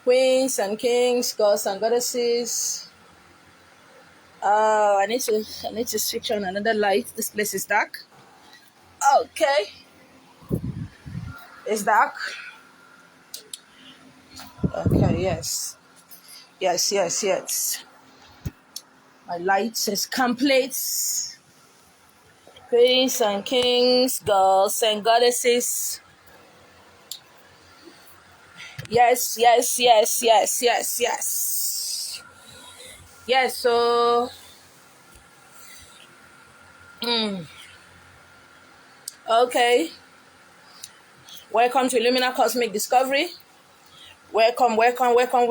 Queens and kings, gods and goddesses. I need to switch on another light. This place is dark. Okay. It's dark. Okay, yes. Yes. My light is complete. Queens and kings, gods and goddesses. Yes. Yes, so okay. Welcome to Illumina Cosmic Discovery. Welcome. We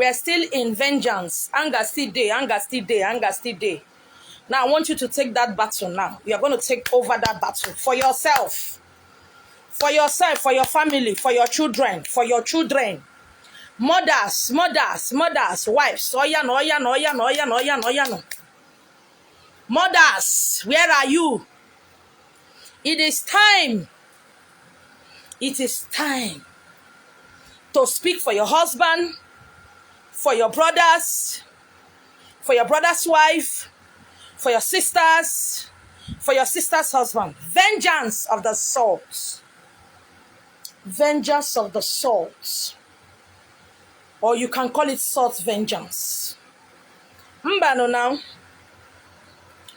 are still in vengeance. Anger still day. Now I want you to take that battle now. You are going to take over that battle for yourself. For yourself, for your family, for your children, Mothers, wives. No. Mothers, where are you? It is time to speak for your husband, for your brother's wife, for your sister's husband. Vengeance of the salt. Or you can call it salt vengeance. Mbano now.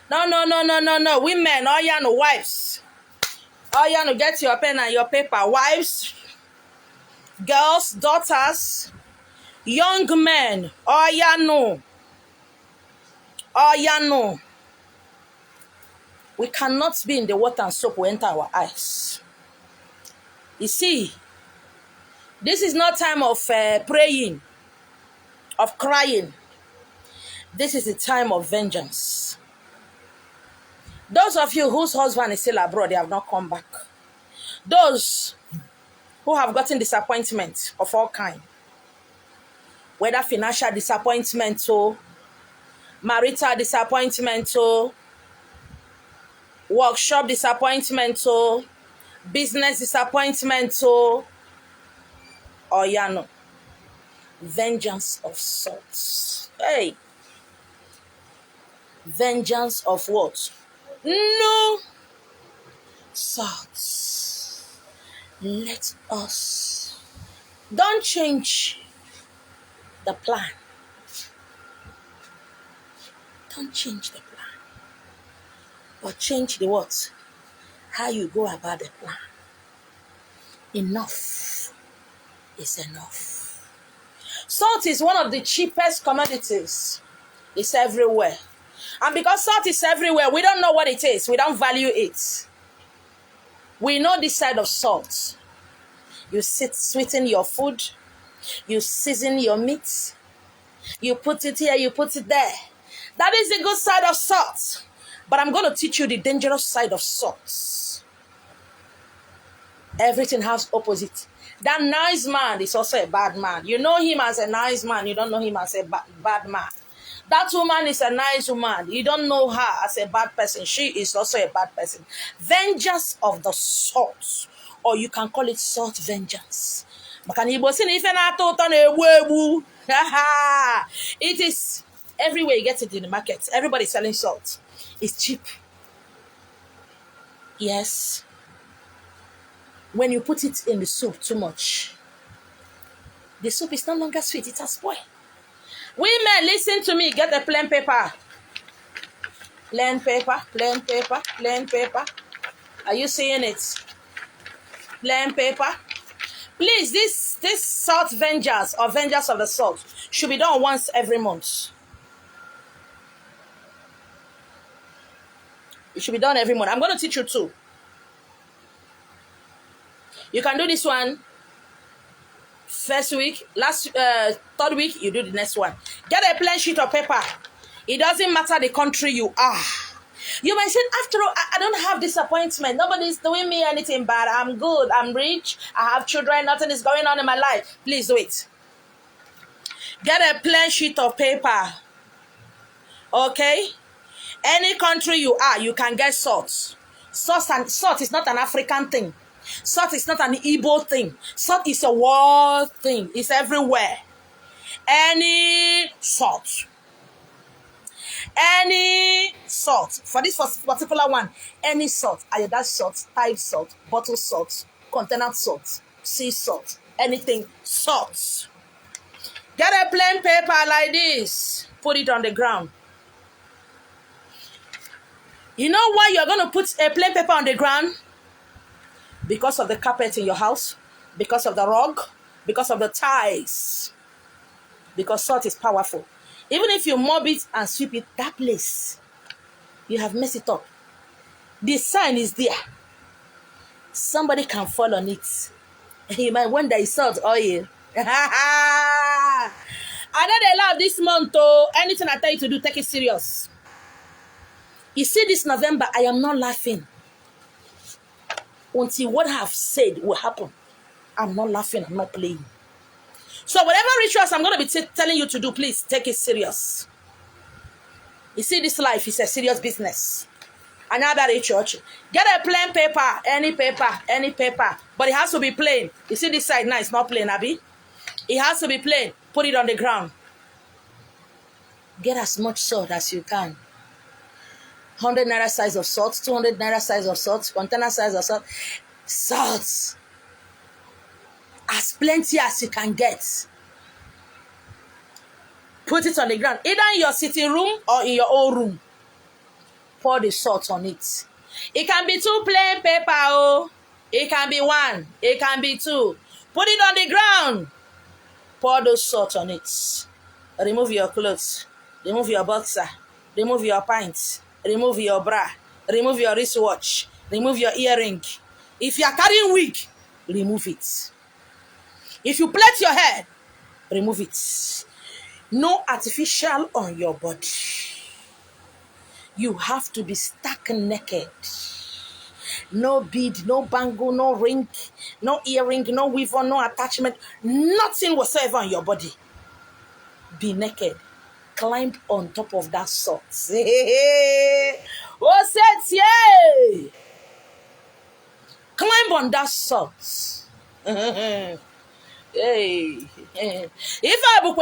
No. Women, no wives. No, get your pen and your paper. Wives, girls, daughters, young men. No. We cannot be in the water and soap will enter our eyes. You see, this is not time of praying, of crying. This is the time of vengeance. Those of you whose husband is still abroad, they have not come back. Those who have gotten disappointment of all kind, whether financial disappointment or marital disappointment or workshop disappointment or business disappointment or vengeance of sorts. Hey, vengeance of what? No sorts. Let us don't change the plan. Don't change the plan. But change the what? How you go about the plan. Enough is enough. Salt is one of the cheapest commodities. It's everywhere. And because salt is everywhere, we don't know what it is. We don't value it. We know this side of salt. You sweeten your food. You season your meat. You put it here, you put it there. That is the good side of salt. But I'm going to teach you the dangerous side of salt. Everything has opposite. That nice man is also a bad man. You know him as a nice man. You don't know him as a bad man. That woman is a nice woman. You don't know her as a bad person. She is also a bad person. Vengeance of the salt. Or you can call it salt vengeance. It is everywhere you get it in the market. Everybody's selling salt. It's cheap. Yes. When you put it in the soup too much, the soup is no longer sweet. It has spoiled. Women, listen to me. Get a plain paper. Plain paper. Are you seeing it? Plain paper. Please, this salt vengeance or vengeance of the salt should be done once every month. It should be done every month. I'm going to teach you two. You can do this one first week, third week, you do the next one. Get a plain sheet of paper. It doesn't matter the country you are. You might say, after all, I don't have disappointment. Nobody's doing me anything bad. I'm good. I'm rich. I have children. Nothing is going on in my life. Please do it. Get a plain sheet of paper. Okay? Any country you are, you can get salt. Salt is not an African thing. Salt is not an Igbo thing. Salt is a world thing. It's everywhere. Any salt. Any salt. For this particular one, any salt. Iodized salt, Tide salt, bottle salt, container salt, sea salt, anything salt. Get a plain paper like this. Put it on the ground. You know why you're going to put a plain paper on the ground? Because of the carpet in your house, because of the rug, because of the tiles. Because salt is powerful. Even if you mop it and sweep it, that place, you have messed it up. The sign is there. Somebody can fall on it. You might wonder it's salt oil. I know they laugh this month, though. Anything I tell you to do, take it serious. You see, this November, I am not laughing. Until what I have said will happen. I'm not laughing, I'm not playing. So whatever rituals I'm going to be telling you to do, please take it serious. You see, this life is a serious business. Another church. Get a plain paper, any paper. But it has to be plain. You see this side now, it's not plain, Abby. It has to be plain. Put it on the ground. Get as much salt as you can. 100 naira size of salt, 200 naira size of salt, container size of salt. Salt. As plenty as you can get. Put it on the ground. Either in your sitting room or in your own room. Pour the salt on it. It can be 2 plain paper. Oh. It can be 1. It can be 2. Put it on the ground. Pour those salt on it. Remove your clothes. Remove your boxer. Remove your pants. Remove your bra. Remove your wristwatch. Remove your earring. If you are carrying wig, remove it. If you plait your hair, remove it. No artificial on your body. You have to be stark naked. No bead, no bangle, no ring, no earring, no weave, no attachment. Nothing whatsoever on your body. Be naked. Climb on top of that salt. Oh, set, climb on that salt. Hey. If I book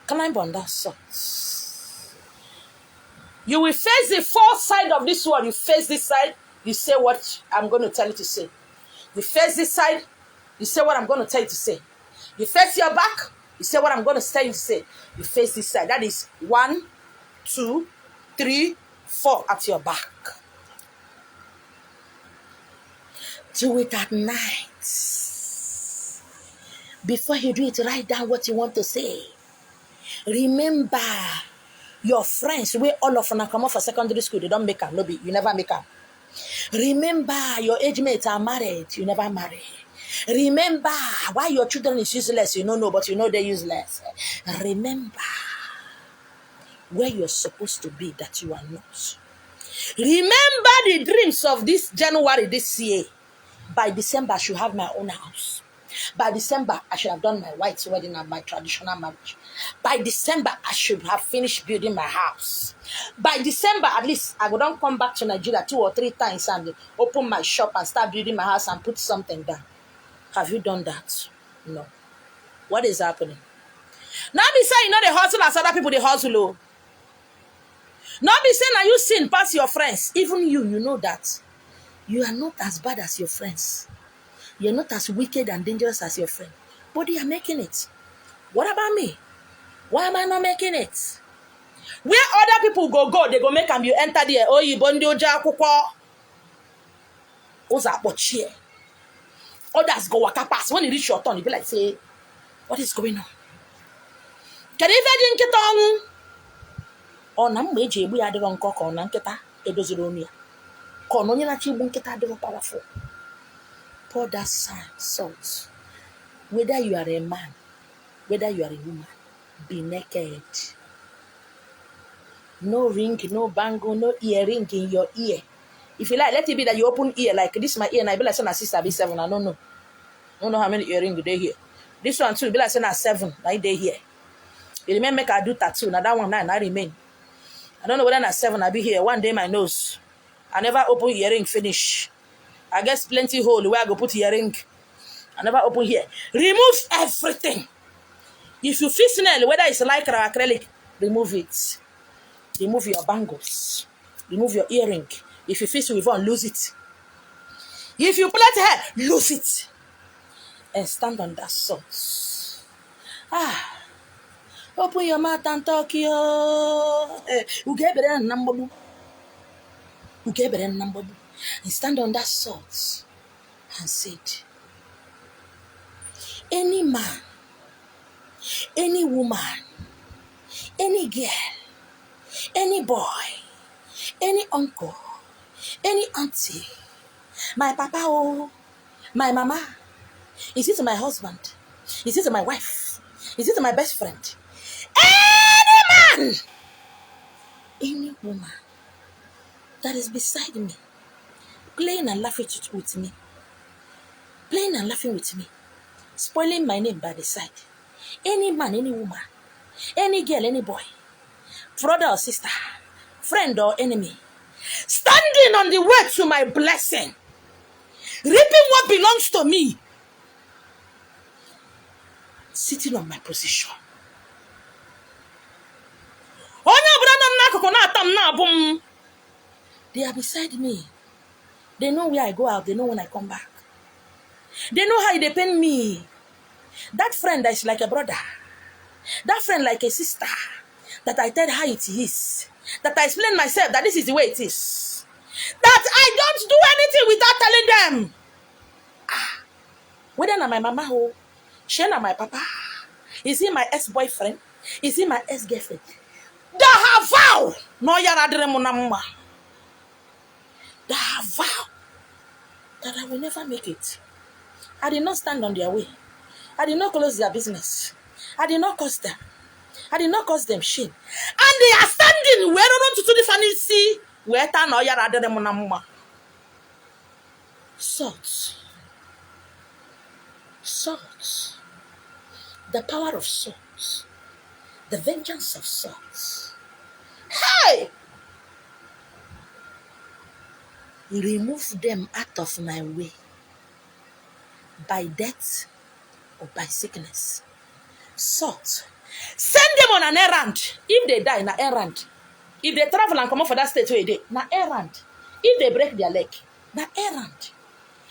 climb on that salt. You will face the fourth side of this world. You face this side, you say what I'm going to tell you to say. You face this side, you say what I'm going to tell you to say. You face your back, you say what I'm going to tell you to say. You face this side. That is 1, 2, 3, 4 at your back. Do it at night. Before you do it, write down what you want to say. Remember your friends, where all of them come off for secondary school, they don't make them. No, you never make them. Remember your age mates are married, you never marry. Remember why your children is useless, you don't know, but you know they're useless. Remember where you're supposed to be that you are not. Remember the dreams of this January this year. By December, I should have my own house. By December, I should have done my white wedding and my traditional marriage. By December, I should have finished building my house. By December, at least, I would not come back to Nigeria 2 or 3 times and open my shop and start building my house and put something down. Have you done that? No. What is happening? Now be saying, you know, they hustle as other people, they hustle. Oh. Now be saying, are you sin past your friends? Even you know that. You are not as bad as your friends. You're not as wicked and dangerous as your friend. But they are making it. What about me? Why am I not making it? Where other people go, they go make them you enter there. Oh, you bondi oja kuko. Oza bochie. Others go waka pass. When you reach your turn, you be like, say, what is going on? Can you imagine kitong? Oh, nam meje bu ya de ronko ko na nketa edoziro onu ya. Ko no nyina chi bu nketa de powerful. Pour that salt. Whether you are a man, whether you are a woman, be naked. No ring, no bangle, no earring in your ear. If you like, let it be that you open ear like this. My ear, and I be like saying sister be 7. I don't know. I don't know how many earrings they here. This one too be like saying 7. Now they here. You remember make I do tattoo. Now that one now I remain. I don't know whether na 7 I be here. One day my nose. I never open earring finish. I guess plenty hole where I go put earring. I never open here. Remove everything. If you feel snail, whether it's like or acrylic, remove it. Remove your bangles. Remove your earring. If you feel with on, lose it. If you plait hair, lose it. And stand on that salt. Open your mouth and talk, yo. And stand on that salt and said, any man, any woman, any girl, any boy, any uncle, any auntie, my papa, oh, my mama, is it my husband? Is it my wife? Is it my best friend? Any man, any woman that is beside me, playing and laughing with me, playing and laughing with me, spoiling my name by the side. Any man, any woman, any girl, any boy, brother or sister, friend or enemy, standing on the way to my blessing, reaping what belongs to me, sitting on my position. They are beside me. They know where I go out. They know when I come back. They know how they pain me. That friend that is like a brother. That friend like a sister. That I tell how it is. That I explain myself that this is the way it is. That I don't do anything without telling them. Whether na my mama or she na my papa. Is he my ex-boyfriend? Is he my ex-girlfriend? That have vow. No yaradremunamma. That have vow that I will never make it. I did not stand on their way. I did not close their business. I did not cause them. I did not cause them shame. And they are standing where don't to the fancy where tan or yaradremunamma. Salt. Salt. The power of salt. The vengeance of salt. Hey! Remove them out of my way by death or by sickness. Salt. Send them on an errand. If they die, na errand. If they travel and come up for that state where they, na errand. If they break their leg, na errand.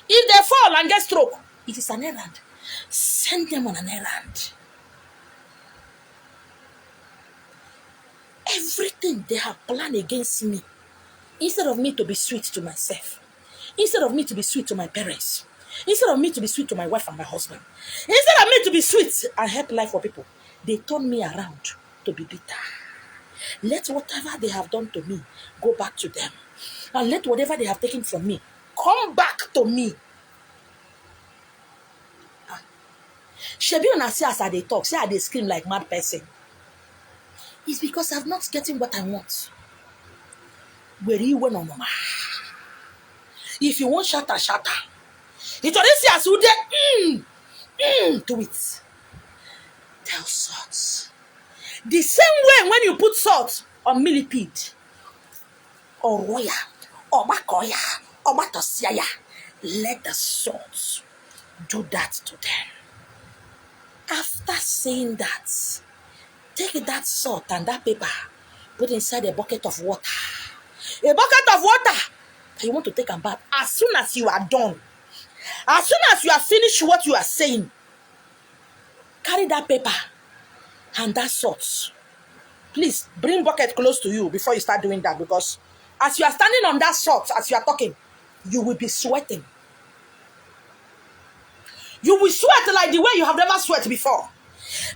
If they fall and get stroke, it is an errand. Send them on an errand. Everything they have planned against me, instead of me to be sweet to myself, instead of me to be sweet to my parents, instead of me to be sweet to my wife and my husband, instead of me to be sweet and help life for people, they turn me around to be bitter. Let whatever they have done to me go back to them. And let whatever they have taken from me come back to me. Shebi una see as I dey talk, say I dey scream like mad person. It's because I'm not getting what I want. Where you went on mama. If you want shatter, shatter. It already see as you dey do it. Tell salt. The same way when you put salt on millipede, or roya, or makoya, or matosiaya, let the salt do that to them. After saying that, take that salt and that paper, put inside a bucket of water. A bucket of water that you want to take a bath. As soon as you are done, as soon as you have finished what you are saying, carry that paper and that salt. Please bring bucket close to you before you start doing that, because as you are standing on that salt, as you are talking, you will be sweating. You will sweat like the way you have never sweat before.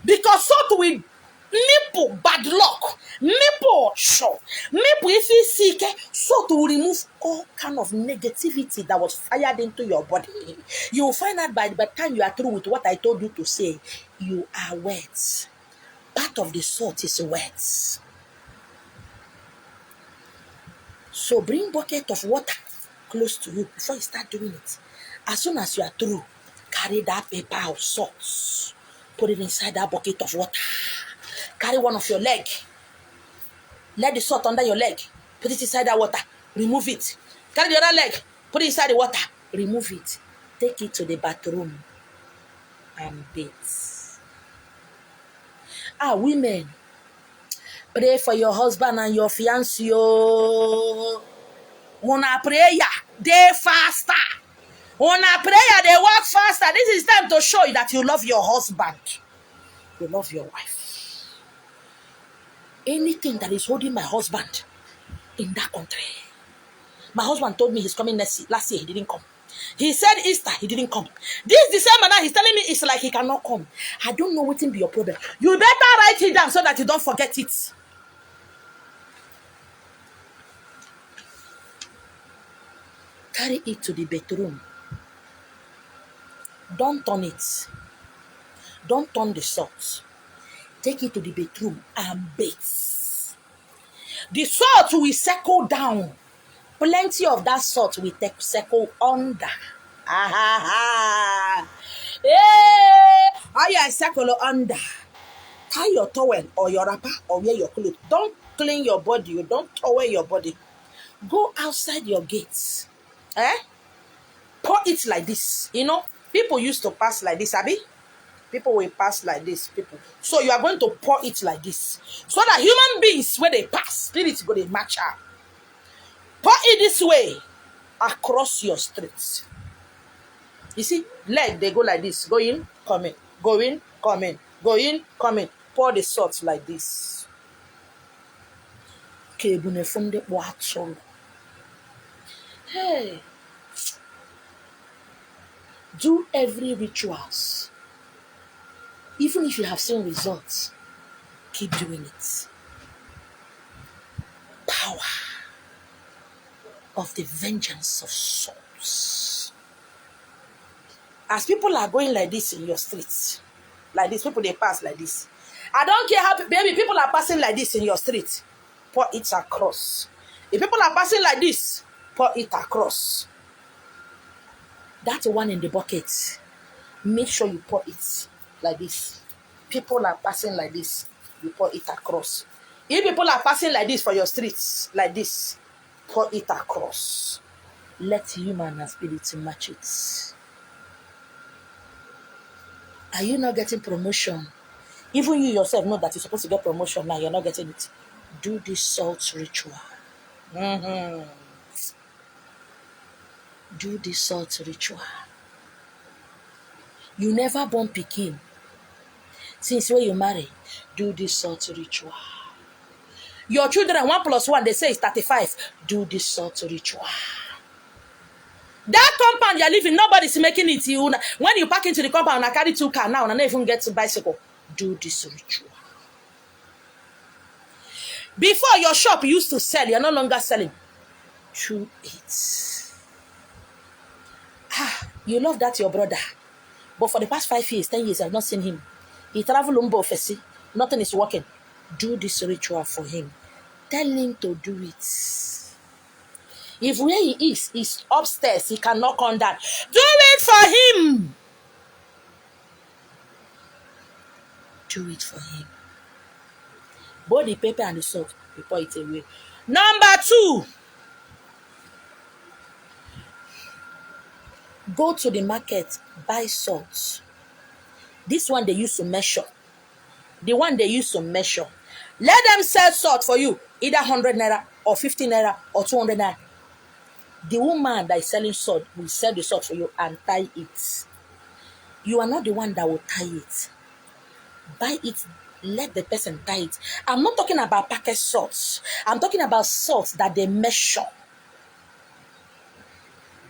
Because salt will nipple bad luck. Nipple show. Nipple if you seek salt will remove all kind of negativity that was fired into your body. You will find out by the time you are through with what I told you to say, you are wet. Part of the salt is wet. So bring bucket of water close to you before you start doing it. As soon as you are through, carry that paper of salt. Put it inside that bucket of water. Carry one of your leg. Let the salt under your leg. Put it inside that water. Remove it. Carry the other leg. Put it inside the water. Remove it. Take it to the bathroom. and babes. Women, pray for your husband and your fiancé. Una prayer, they faster. Una prayer, they work faster. This is time to show you that you love your husband. You love your wife. Anything that is holding my husband in that country. My husband told me he's coming last year, he didn't come. He said Easter, he didn't come. This December now, he's telling me it's like he cannot come. I don't know what will be your problem. You better write it down so that you don't forget it. Carry it to the bedroom. Don't turn it. Don't turn the salt. Take it to the bedroom and bathe. The salt will settle down. Plenty of that salt will settle under. Hey, how you circle under? Tie your towel or your wrapper or wear your clothes. Don't clean your body. Don't towel your body. Go outside your gates. Pour it like this. You know, people used to pass like this, Abby. People will pass like this. People. So you are going to pour it like this. So that human beings, when they pass, spirits go to match up. Pour it this way across your streets. You see, leg, they go like this. Go in, come in. Go in, come in. Go in, come in. Pour the salt like this. Hey. Do every rituals. Even if you have seen results, keep doing it. Power of the vengeance of souls. As people are going like this in your streets, like this, people they pass like this. I don't care how, baby, people are passing like this in your street. Pour it across. If people are passing like this, pour it across. That one in the bucket, make sure you pour it like this. People are passing like this, you pour it across. If people are passing like this for your streets, like this, pour it across. Let human and spirit match it. Are you not getting promotion? Even you yourself know that you're supposed to get promotion now, you're not getting it. Do this salt ritual. Do this salt ritual. You never born pikin. Since when you marry, do this salt ritual. Your children, 1 + 1, they say it's 35. Do this salt ritual. That compound you're living, nobody's making it. When you park into the compound, I carry 2 cars now, and I don't even get to bicycle. Do this ritual. Before your shop used to sell, you're no longer selling. Do it. You love that your brother. But for the past 5 years, 10 years, I've not seen him. He traveled Umbo. Nothing is working. Do this ritual for him. Tell him to do it. If where he is upstairs, he cannot come down. Do it for him. Do it for him. Both the paper and the salt, we pour it away. Number 2. Go to the market, buy salt. This one they used to measure. The one they used to measure. Let them sell salt for you. Either 100 naira or 50 naira or 200 naira. The woman that is selling salt will sell the salt for you and tie it. You are not the one that will tie it. Buy it. Let the person tie it. I'm not talking about packet salt. I'm talking about salt that they measure.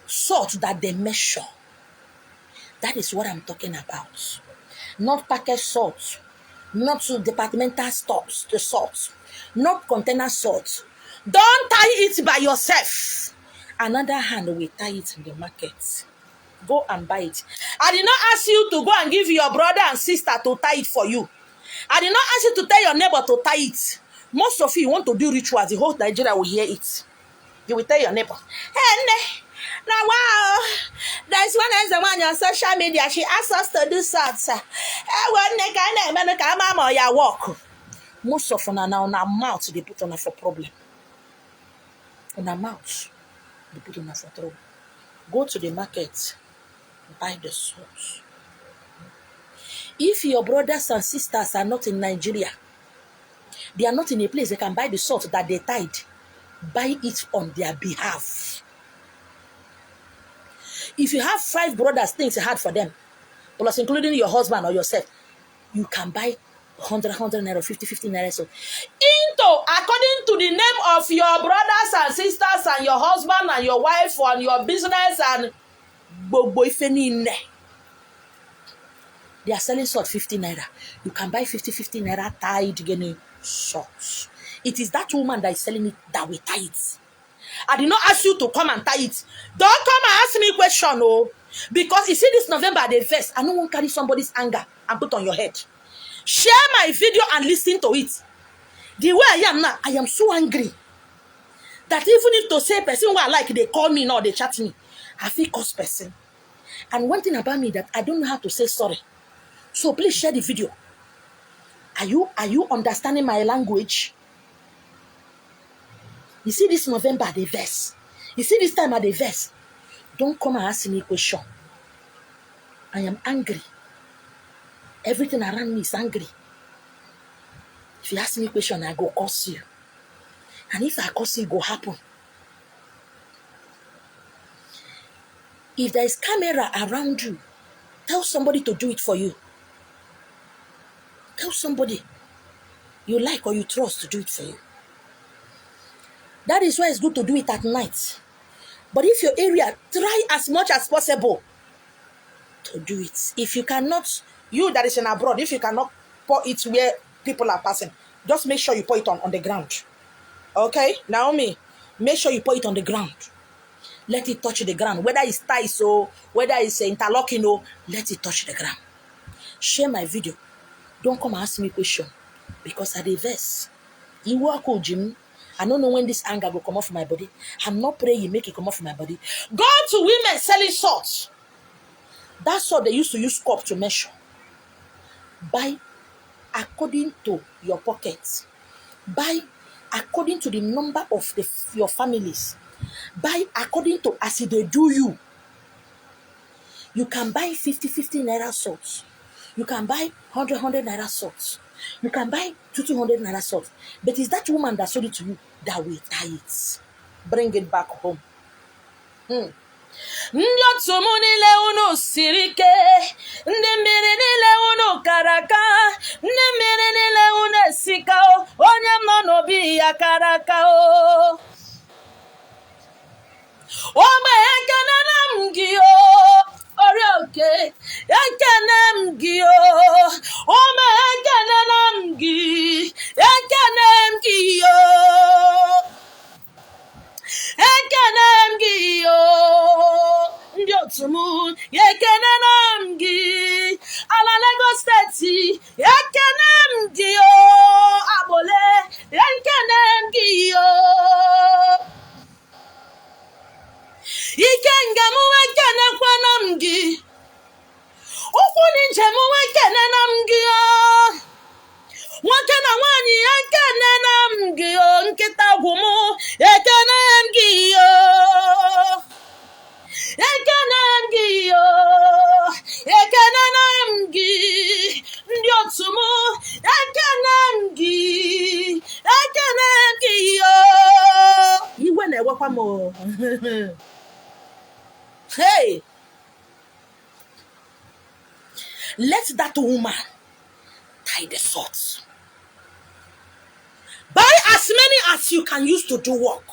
Salt that they measure. That is what I'm talking about. Not packet salt. Not to departmental stores, the salt. Not container salt. Don't tie it by yourself. Another hand will tie it in the market. Go and buy it. I did not ask you to go and give your brother and sister to tie it for you. I did not ask you to tell your neighbor to tie it. Most of you want to do rituals. The whole Nigeria will hear it. You will tell your neighbor, hey, now wow, there's one on social media. She asked us to do something. Most of them are now on our mouth. They put on us for problem. On our mouth, they put on us for trouble. Go to the market, buy the salt. If your brothers and sisters are not in Nigeria, they are not in a place they can buy the salt that they tied, buy it on their behalf. If you have 5 brothers, things are hard for them, plus including your husband or yourself, you can buy 100 naira, 50 naira. So, according to the name of your brothers and sisters and your husband and your wife and your business and they are selling salt 50 naira. You can buy 50 naira tied getting salt. It is that woman that is selling it that will tie it. I did not ask you to come and tie it. Don't come and ask me a question, oh. Because you see this November, the first, I don't want to carry somebody's anger and put on your head. Share my video and listen to it. The way I am now, I am so angry that even if to say person who I like, they call me now, they chat me, I feel cause person. And one thing about me that I don't know how to say sorry. So please share the video. Are you understanding my language? You see this November, the verse. You see this time at the verse. Don't come and ask me a question. I am angry. Everything around me is angry. If you ask me a question, I go curse you. And if I curse you, it go happen. If there is camera around you, tell somebody to do it for you. Tell somebody you like or you trust to do it for you. That is why it's good to do it at night. But if your area, try as much as possible to do it. If you cannot, you that is in abroad, if you cannot pour it where people are passing, just make sure you pour it on the ground. Okay, Naomi, make sure you pour it on the ground. Let it touch the ground. Whether it's ties or whether it's interlocking or let it touch the ground. Share my video. Don't come and ask me a question. Because at the verse, you walk with Jim. I don't know when this anger will come off my body. I'm not praying make it come off my body. Go to women selling salt. That's what they used to use cup to measure. Buy according to your pockets. Buy according to the number of your families. Buy according to as they do you. You can buy 50 naira salt. You can buy 100 naira salt. You can buy 200 naira salt. But it's that woman that sold it to you that will tie it. Bring it back home. Ndị otu m niile unu siri ike, ndị mmiri niile unu karaka, ndị mmiri niile unu esika, onye m nọ n'obi ya karaka o. Ogbe ekene na m gị o, Orioke, ekene m gị o. Ogbe ekene na m gị, ekene m gị o. Ekene m gị o. Ndị otu m, ekene na m gị. Ala Lagos Steeti, ekene m gị o. Abole, ekene m gị o. Ikenga m ekene kwana m gị. Ụkwụ n'ije m ekene na m gị o. Nwoke na nwaanyị ekene na m gị o. Nkịta gwụ m ekene m gị o. Ekene m gị o. Ekene na m gị. Ndị otu m ekene m gị. Ekene m gị o. Iwe na-ewekwa m o. Hey, let that woman tie the salt. Buy as many as you can use to do work.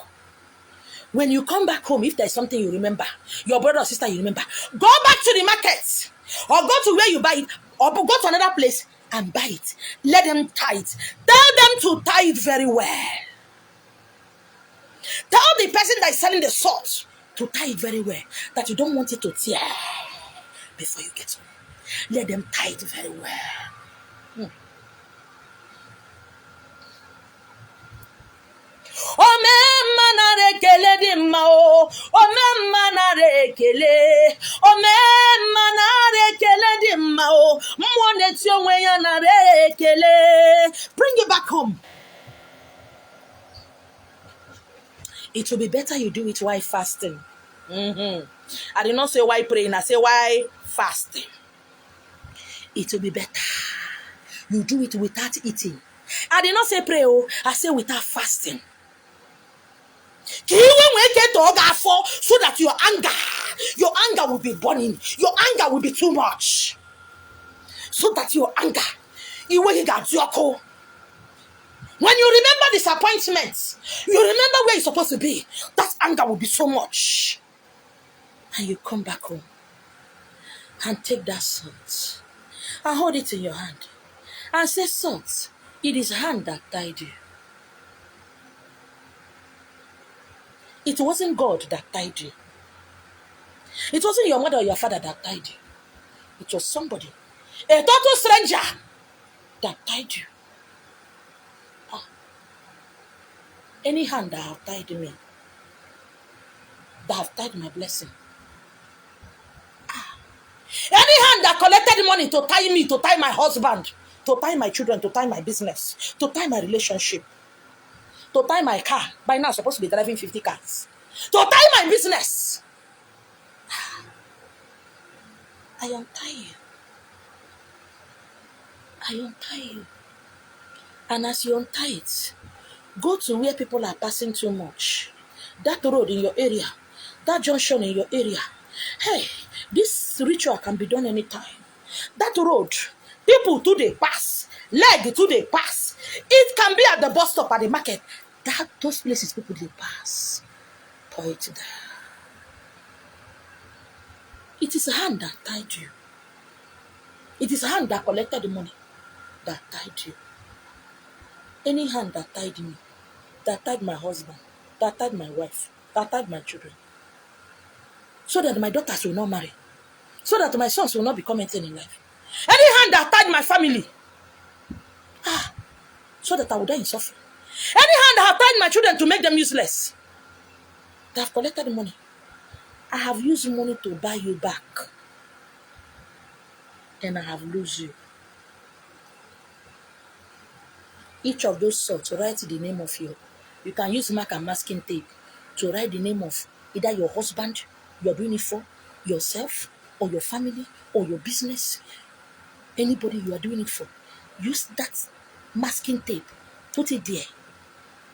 When you come back home, if there's something you remember, your brother or sister you remember, go back to the market or go to where you buy it or go to another place and buy it. Let them tie it. Tell them to tie it very well. Tell the person that is selling the salt to tie it very well, that you don't want it to tear before you get home. Let them tie it very well. Ome manare kele di mao, ome manare kele, ome manare kele di mao, mwone tiongwe ya nare kele. Bring it back home. It will be better you do it while fasting. I did not say why praying, I say why fasting. it will be better. You do it without eating. I did not say pray, oh, I say without fasting. So that your anger will be burning. Your anger will be too much. So that your anger, when you remember disappointments, you remember where you're supposed to be, that anger will be so much. And you come back home and take that salt and hold it in your hand and say, salt, it is hand that tied you. It wasn't God that tied you. It wasn't your mother or your father that tied you. It was somebody, a total stranger, that tied you. Any hand that have tied me, that have tied my blessing. Any hand that collected money to tie me, to tie my husband, to tie my children, to tie my business, to tie my relationship, to tie my car. By now, I'm supposed to be driving 50 cars. To tie my business. I untie you. I untie you. And as you untie it, go to where people are passing too much. That road in your area, that junction in your area. Hey, this ritual can be done anytime. That road, people too they pass, leg too they pass. It can be at the bus stop, at the market. Those places people they pass. Point there. It is a hand that tied you. It is a hand that collected the money that tied you. Any hand that tied me, that tied my husband, that tied my wife, that tied my children, so that my daughters will not marry, so that my sons will not become anything in life. Any hand that tied my family, so that I will die in suffering. Any hand that have tied my children to make them useless, they have collected the money. I have used money to buy you back, and I have lost you. Each of those sorts, write the name of you can use mark and masking tape to write the name of either your husband you're doing it for, yourself, or your family, or your business, anybody you are doing it for. Use that masking tape, put it there,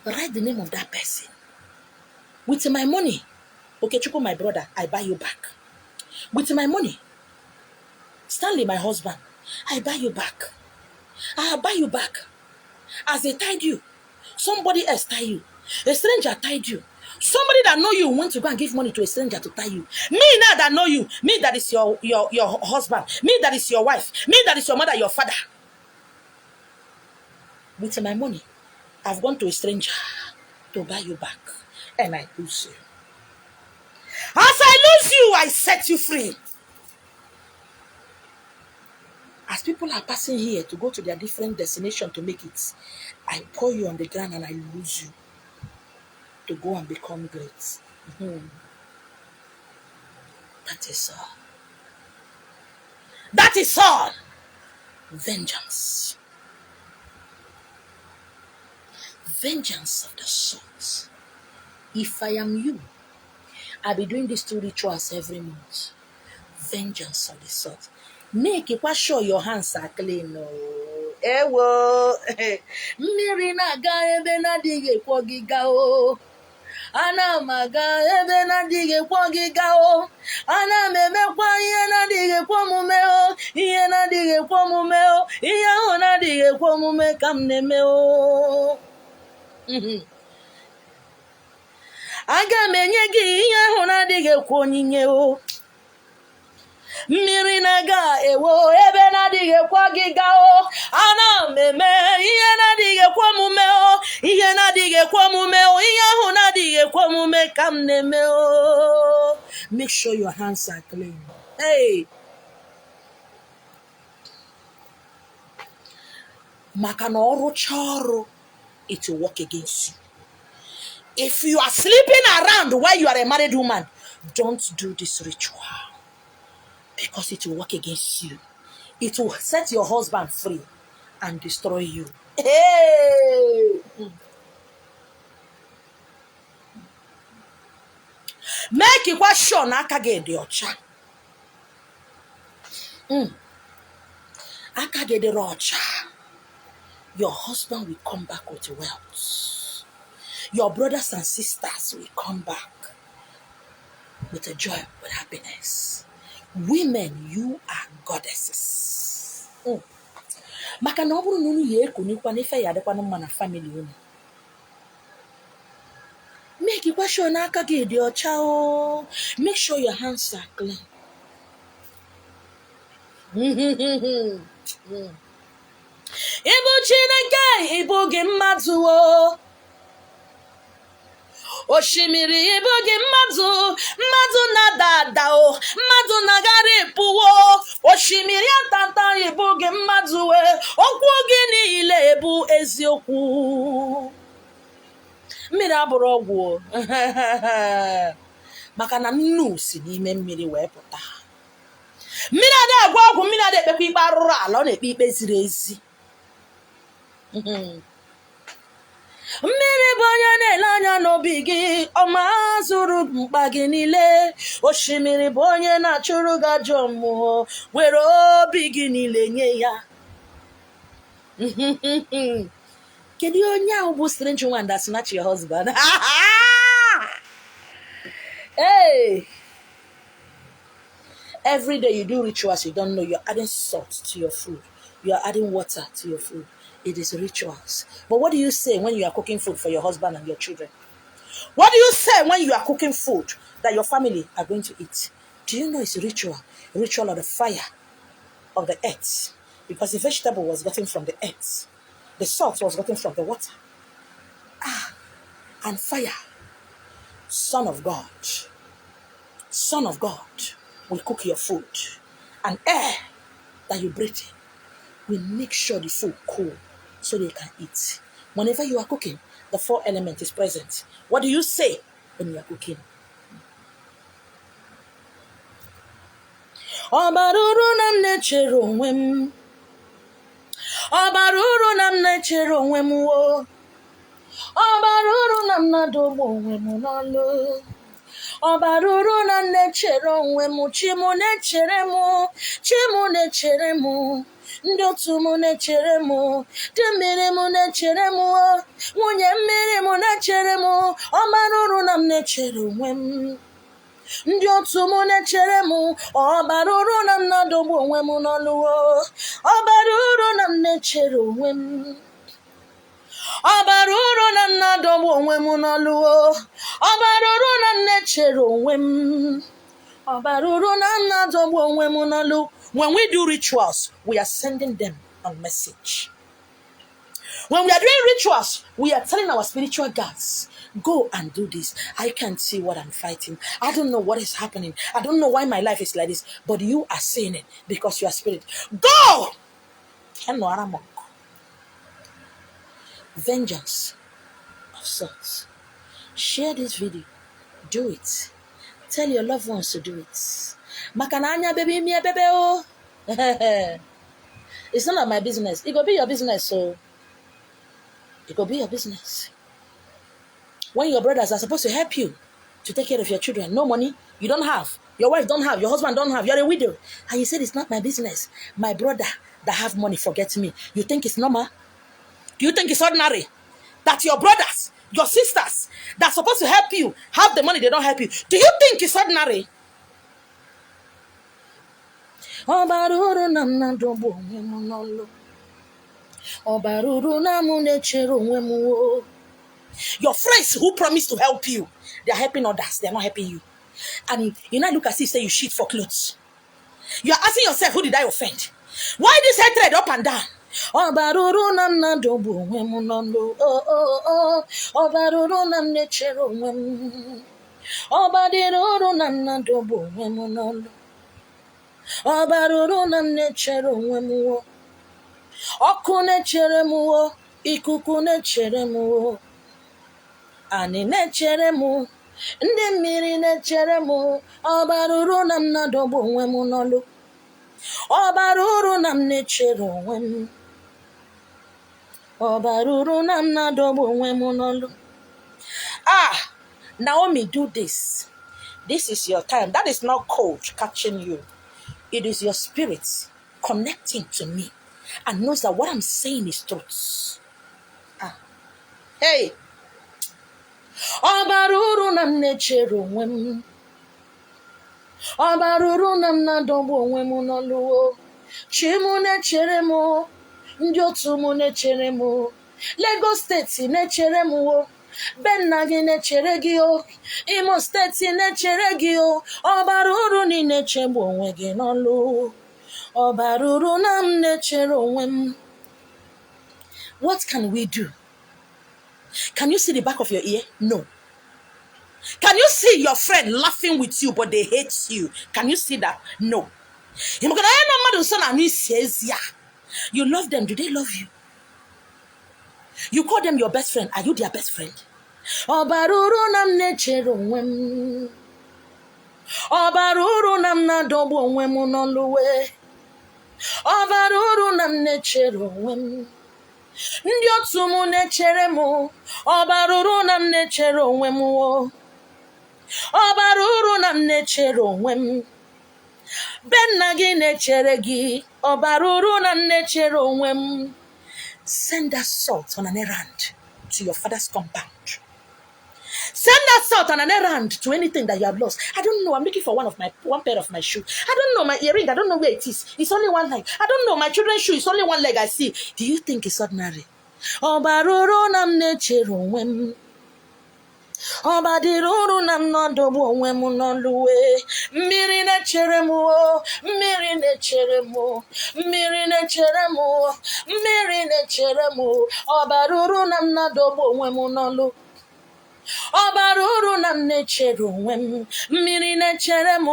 write the name of that person. With my money, okay, Chuku, my brother, I buy you back. With my money, Stanley, my husband, I buy you back. I buy you back. As they tied you, somebody else tied you. A stranger tied you. Somebody that know you went to go and give money to a stranger to tie you. Me now that know you, me that is your husband, me that is your wife, me that is your mother, your father. With my money, I've gone to a stranger to buy you back, and I lose you. As I lose you, I set you free. As people are passing here to go to their different destination to make it, I pour you on the ground and I lose you to go and become great. That is all. That is all. Vengeance. Vengeance of the souls. If I am you, I'll be doing these 2 rituals every month. Vengeance of the souls. Make it sure your hands are clean. Ewo. Mmiri na-aga ebe na-adịghị ekwo gị gaa o. Ana m aga ebe na-adịghị ekwo gị gaa o. Ana m emekwa ihe na-adịghị ekwo omume o. Ihe na-adịghị ekwo omume o. Ihe ahụ na-adịghị ekwo omume ka m na-eme o. Aga m enye gị ihe ahụ na-adịghị ekwo onyinye o. Mmiri na-aga ewo ebe na-adịghị ekwo gị gaa o. Ana m eme ihe na-adịghị ekwo omume o. Ihe na-adịghị ekwo omume o. Ihe ahụ na-adịghị ekwo omume ka m na-eme o. Make sure your hands are clean. Hey. Maka na ọrụcha ọrụ, it will work against you. If you are sleeping around while you are a married woman, don't do this ritual. Because it will work against you. It will set your husband free and destroy you. Hey! Make it sure na aka gị dị ọcha. Akagede Rocha. Your husband will come back with wealth. Your brothers and sisters will come back with a joy, with happiness. Women, you are goddesses. Maka na ọ bụrụ na unu ya ekunikwa n'ife ya adịkwanụ mma na family unu. Make sure na aka gị dị ọcha o. Make sure your hands are clean. Ịbụ Chineke, ịbụ gị mmadụ o. Oshimiri ịbụ gị mmadụ, mmadụ na-ada ada o, mmadụ na-agara ịpụwo. Oshimiri atata ịbụ gị mmadụ e, okwu gị niile bụ eziokwu. Mmiri abụrụ ọgwụ maka na nnu si n'ime mmiri wee pụta. Mmiri ada agwọ ọgwụ, mmiri ada ekpekwa ikpe arụrụ ala, ọ na-ekpe ikpe ziri ezi. Mmiri bụ onye na-ele anya n'obi gị, ọma zuru mkpa gị niile. Osimiri bụ onye na-achụrụ gị ajọ mmụọ, were obi gị niile nye ya. Kedu onye ahụ bụ strange one that snatch your husband? Hey! Every day you do rituals you don't know. You're adding salt to your food. You're adding water to your food. It is rituals. But what do you say when you are cooking food for your husband and your children? What do you say when you are cooking food that your family are going to eat? Do you know it's a ritual? A ritual of the fire of the earth. Because the vegetable was gotten from the earth. The salt was gotten from the water. And fire. Son of God. Son of God will cook your food. And air that you breathe in will make sure the food cool so they can eat. Whenever you are cooking, the 4 element is present. What do you say when you are cooking? Obaruru nam nechere onwe m. Obaruru nam nechere onwe m wo. Obaruru nam nadogbu onwe m n'ọlụ. Obaruru nam nechere onwe m, Chimu nechere m, Chimu nechere m. Ndị otu m nechere m, dị mmiri m nechere m, nwunye mmiri m nechere m. Obaruru nam nechere onwe m. Ndị otu m nechere m, ọbaruru na m na-adọgbu onwe m n'ọlụ. Ọbaruru na m nechere onwe m. Ọbaruru na m na-adọgbu onwe m n'ọlụ. Ọbaruru na m nechere onwe m. Ọbaruru na m na-adọgbu onwe m n'ọlụ. When we do rituals, we are sending them a message. When we are doing rituals, we are telling our spiritual guides, go and do this. I can't see what I'm fighting. I don't know what is happening. I don't know why my life is like this. But you are saying it because you are spirit. Go! Vengeance of sorts. Share this video. Do it. Tell your loved ones to do it. Makananya baby, me baby oh. It's none of my business. It could be your business, so it could be your business. When your brothers are supposed to help you to take care of your children, no money, you don't have, your wife don't have, your husband don't have, you're a widow, and you said it's not my business. My brother that have money forgets me. You think it's normal? Do you think it's ordinary that your brothers, your sisters that are supposed to help you have the money, they don't help you? Do you think it's ordinary? Obaruru nam na dobo onwe m n'ọlụ. Obaruru nam nechere onwe m wo. Your friends who promise to help you, they are helping others, they are not helping you. And you now look as if say you shit for clothes. You are asking yourself, who did I offend? Why this hatred up and down? Obaruru nam na dobo onwe m n'ọlụ. Obaruru nam nechere onwe m. Obaruru nam na dobo onwe m n'ọlụ. Ọbaruru na m nechere onwe m wo. Ọkụ nechere m wo. Ikuku nechere m wo. Ani nechere m. Ndị mmiri nechere m. Ọbaruru na m na-adọgbu onwe m n'ọlụ. Ọbaruru na m nechere onwe m. Ọbaruru na m na-adọgbu onwe m n'ọlụ. Naomi, do this. This is your time. That is not cold catching you. It is your spirit connecting to me. and knows that what I'm saying is truth. Hey, Obaruru nam nechere onwe m. Obaruru nam na-adọgbu onwe m n'ọlụ. Chi m nechere m, ndị otu m nechere m, Lagos steeti nechere m o, be nna gị nechere gị o, Imo steeti nechere gị o, Obaruru ni nechegbu onwe gị n'ọlụ. Obaruru nam nechere onwe m. What can we do? Can you see the back of your ear? No. Can you see your friend laughing with you, but they hate you? Can you see that? No. You love them. Do they love you? You call them your best friend. Are you their best friend? Obaruru nam nechere onwe m. Obaruru nam na-adọgbu onwe m n'ọlụ. Obaruru nam nechere onwe m. Ndị otu m nechere m. Obaruru nam nechere onwe m o. Obaruru nam nechere onwe m. Be nna gị nechere gị. Obaruru nam nechere onwe m. Send that salt on an errand to your father's compound. Send that salt on an errand to anything that you have lost. I don't know. I'm looking for one pair of my shoe. I don't know my earring. I don't know where it is. It's only one leg. I don't know my children's shoe. It's only one leg I see. Do you think it's ordinary? Obaruru nam nechere onwe m. Obadiruru nam na-adọgbu onwe m n'ọlụ. Mmiri nechere m o, mmiri nechere m o, mmiri nechere m o, mmiri nechere m o. Obaruru nam na-adọgbu onwe m n'ọlụ. Obaruru nam nechere onwe m. Mmiri nechere m.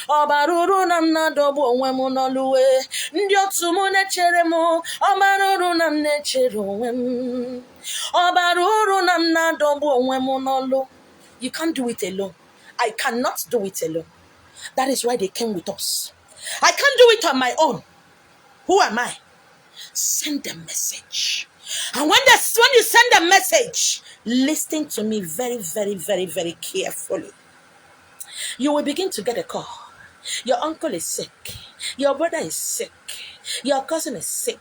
Obaruru nam na-adọgbu onwe m n'ọlụ. Ndị otu m nechere m. Obaruru nam nechere onwe m. Obaruru nam na-adọgbu onwe m n'ọlụ. You can't do it alone. I cannot do it alone. That is why they came with us. I can't do it on my own. Who am I? Send a message. And when you send a message, listen to me very, very, very, very carefully. You will begin to get a call. Your uncle is sick. Your brother is sick. Your cousin is sick.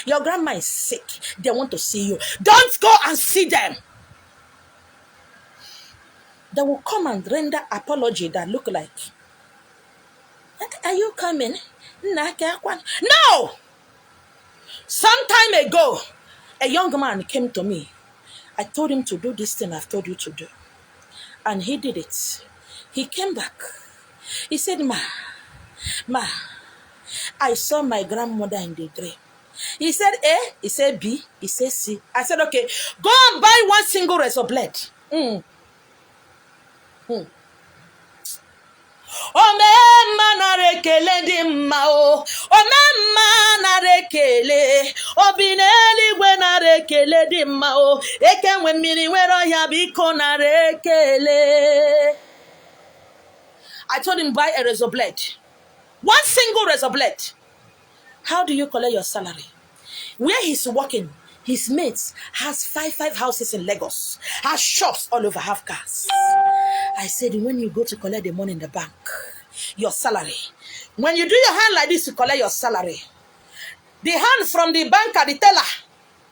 Your grandma is sick. They want to see you. Don't go and see them. They will come and render apology that look like, are you coming? No! Some time ago, a young man came to me. I told him to do this thing I've told you to do. And he did it. He came back. He said, Ma, I saw my grandmother in the dream. He said A, he said B, he said C. I said, okay, go and buy one single razor blade. Omemma narekele di mma o. Omemma narekele. Obineligwe narekele di mma o. Ekenwe mmiri nwere ọhịa biko narekele. I told him buy a razor blade. One single razor blade. How do you collect your salary? Where he's working, his mates has five houses in Lagos, has shops all over, have cars. I said, when you go to collect the money in the bank, your salary, when you do your hand like this to collect your salary, the hand from the banker, the teller,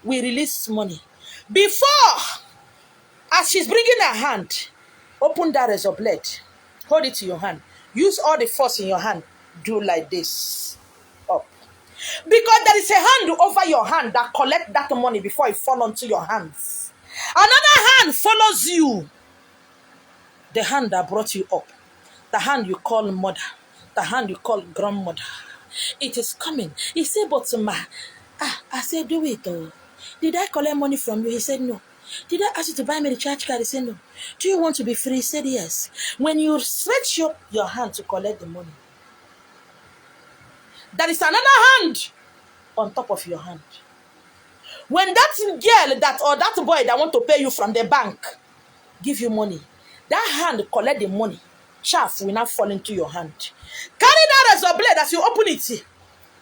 will release money. Before, as she's bringing her hand, open that razor blade, hold it to your hand, use all the force in your hand, do like this, up. Because there is a hand over your hand that collect that money before it fall onto your hands. Another hand follows you. The hand that brought you up. The hand you call mother. The hand you call grandmother. It is coming. He said, but ma, I said, do it. Oh. Did I collect money from you? He said, no. Did I ask you to buy me the church card? He said, no. Do you want to be free? He said, yes. When you stretch your hand to collect the money, there is another hand on top of your hand. When that girl or that boy that want to pay you from the bank give you money, that hand collect the money. Chaff will not fall into your hand. Carry that as a blade as you open it.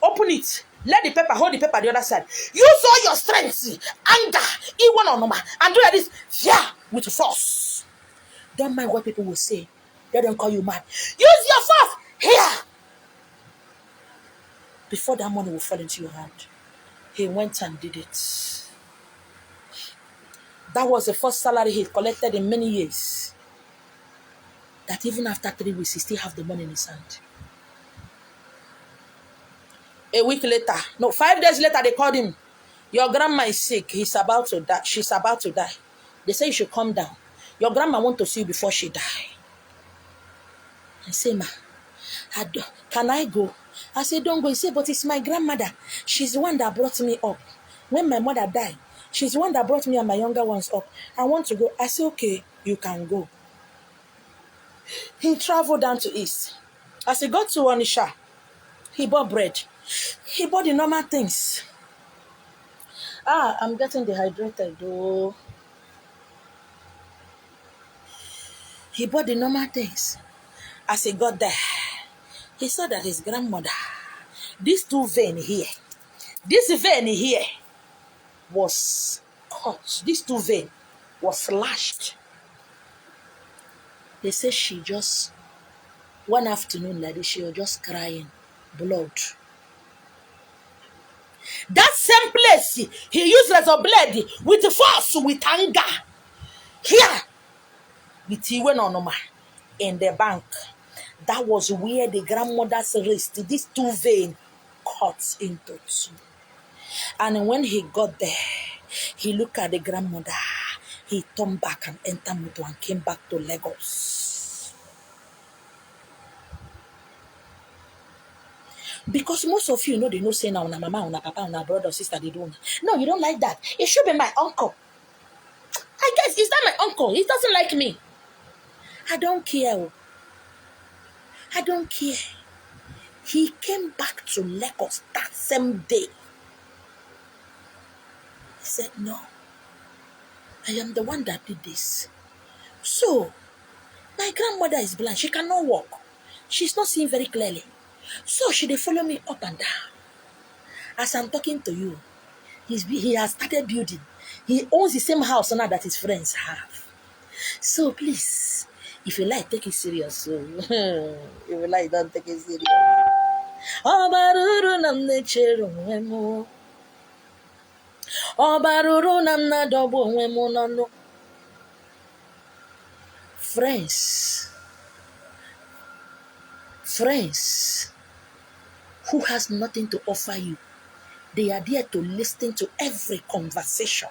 Open it. Let the paper, hold the paper the other side. Use all your strength, anger, and do like this. Yeah, with force. Don't mind what people will say. They don't call you mad. Use your force here. Before that money will fall into your hand. He went and did it. That was the first salary he collected in many years. That even after 3 weeks, he still have the money in his hand. A week later, no, 5 days later, they called him. Your grandma is sick. He's about to die. She's about to die. They say you should come down. Your grandma want to see you before she die. I say, ma, can I go? I say, don't go. He say, but it's my grandmother. She's the one that brought me up. When my mother died, she's the one that brought me and my younger ones up. I want to go. I say, okay, you can go. He traveled down to East. As he got to Onisha, he bought bread. He bought the normal things. I'm getting dehydrated though. He bought the normal things. As he got there, he saw that his grandmother, this vein here was cut. This vein was slashed. They say she just, one afternoon like this, she was just crying blood. That same place, he used razor blade with force, with anger. Here, with Iwenonoma in the bank. That was where the grandmother's wrist, these 2 veins, cut into 2. And when he got there, he looked at the grandmother. He turned back and entered motor and came back to Lagos. Because most of you know they know say now, na mama, na papa, na brother, sister, they don't. No, you don't like that. It should be my uncle. I guess, is that my uncle? He doesn't like me. I don't care. I don't care. He came back to Lagos that same day. He said, no, I am the one that did this. So, my grandmother is blind. She cannot walk. She's not seeing very clearly. So, she dey follow me up and down. As I'm talking to you, he has started building. He owns the same house now that his friends have. So, please, if you like, take it serious. So, if you like, don't take it serious. Obaruru nam nechero wemo. Obaruru nam na dobo wemo no. Friends who has nothing to offer you. They are there to listen to every conversation.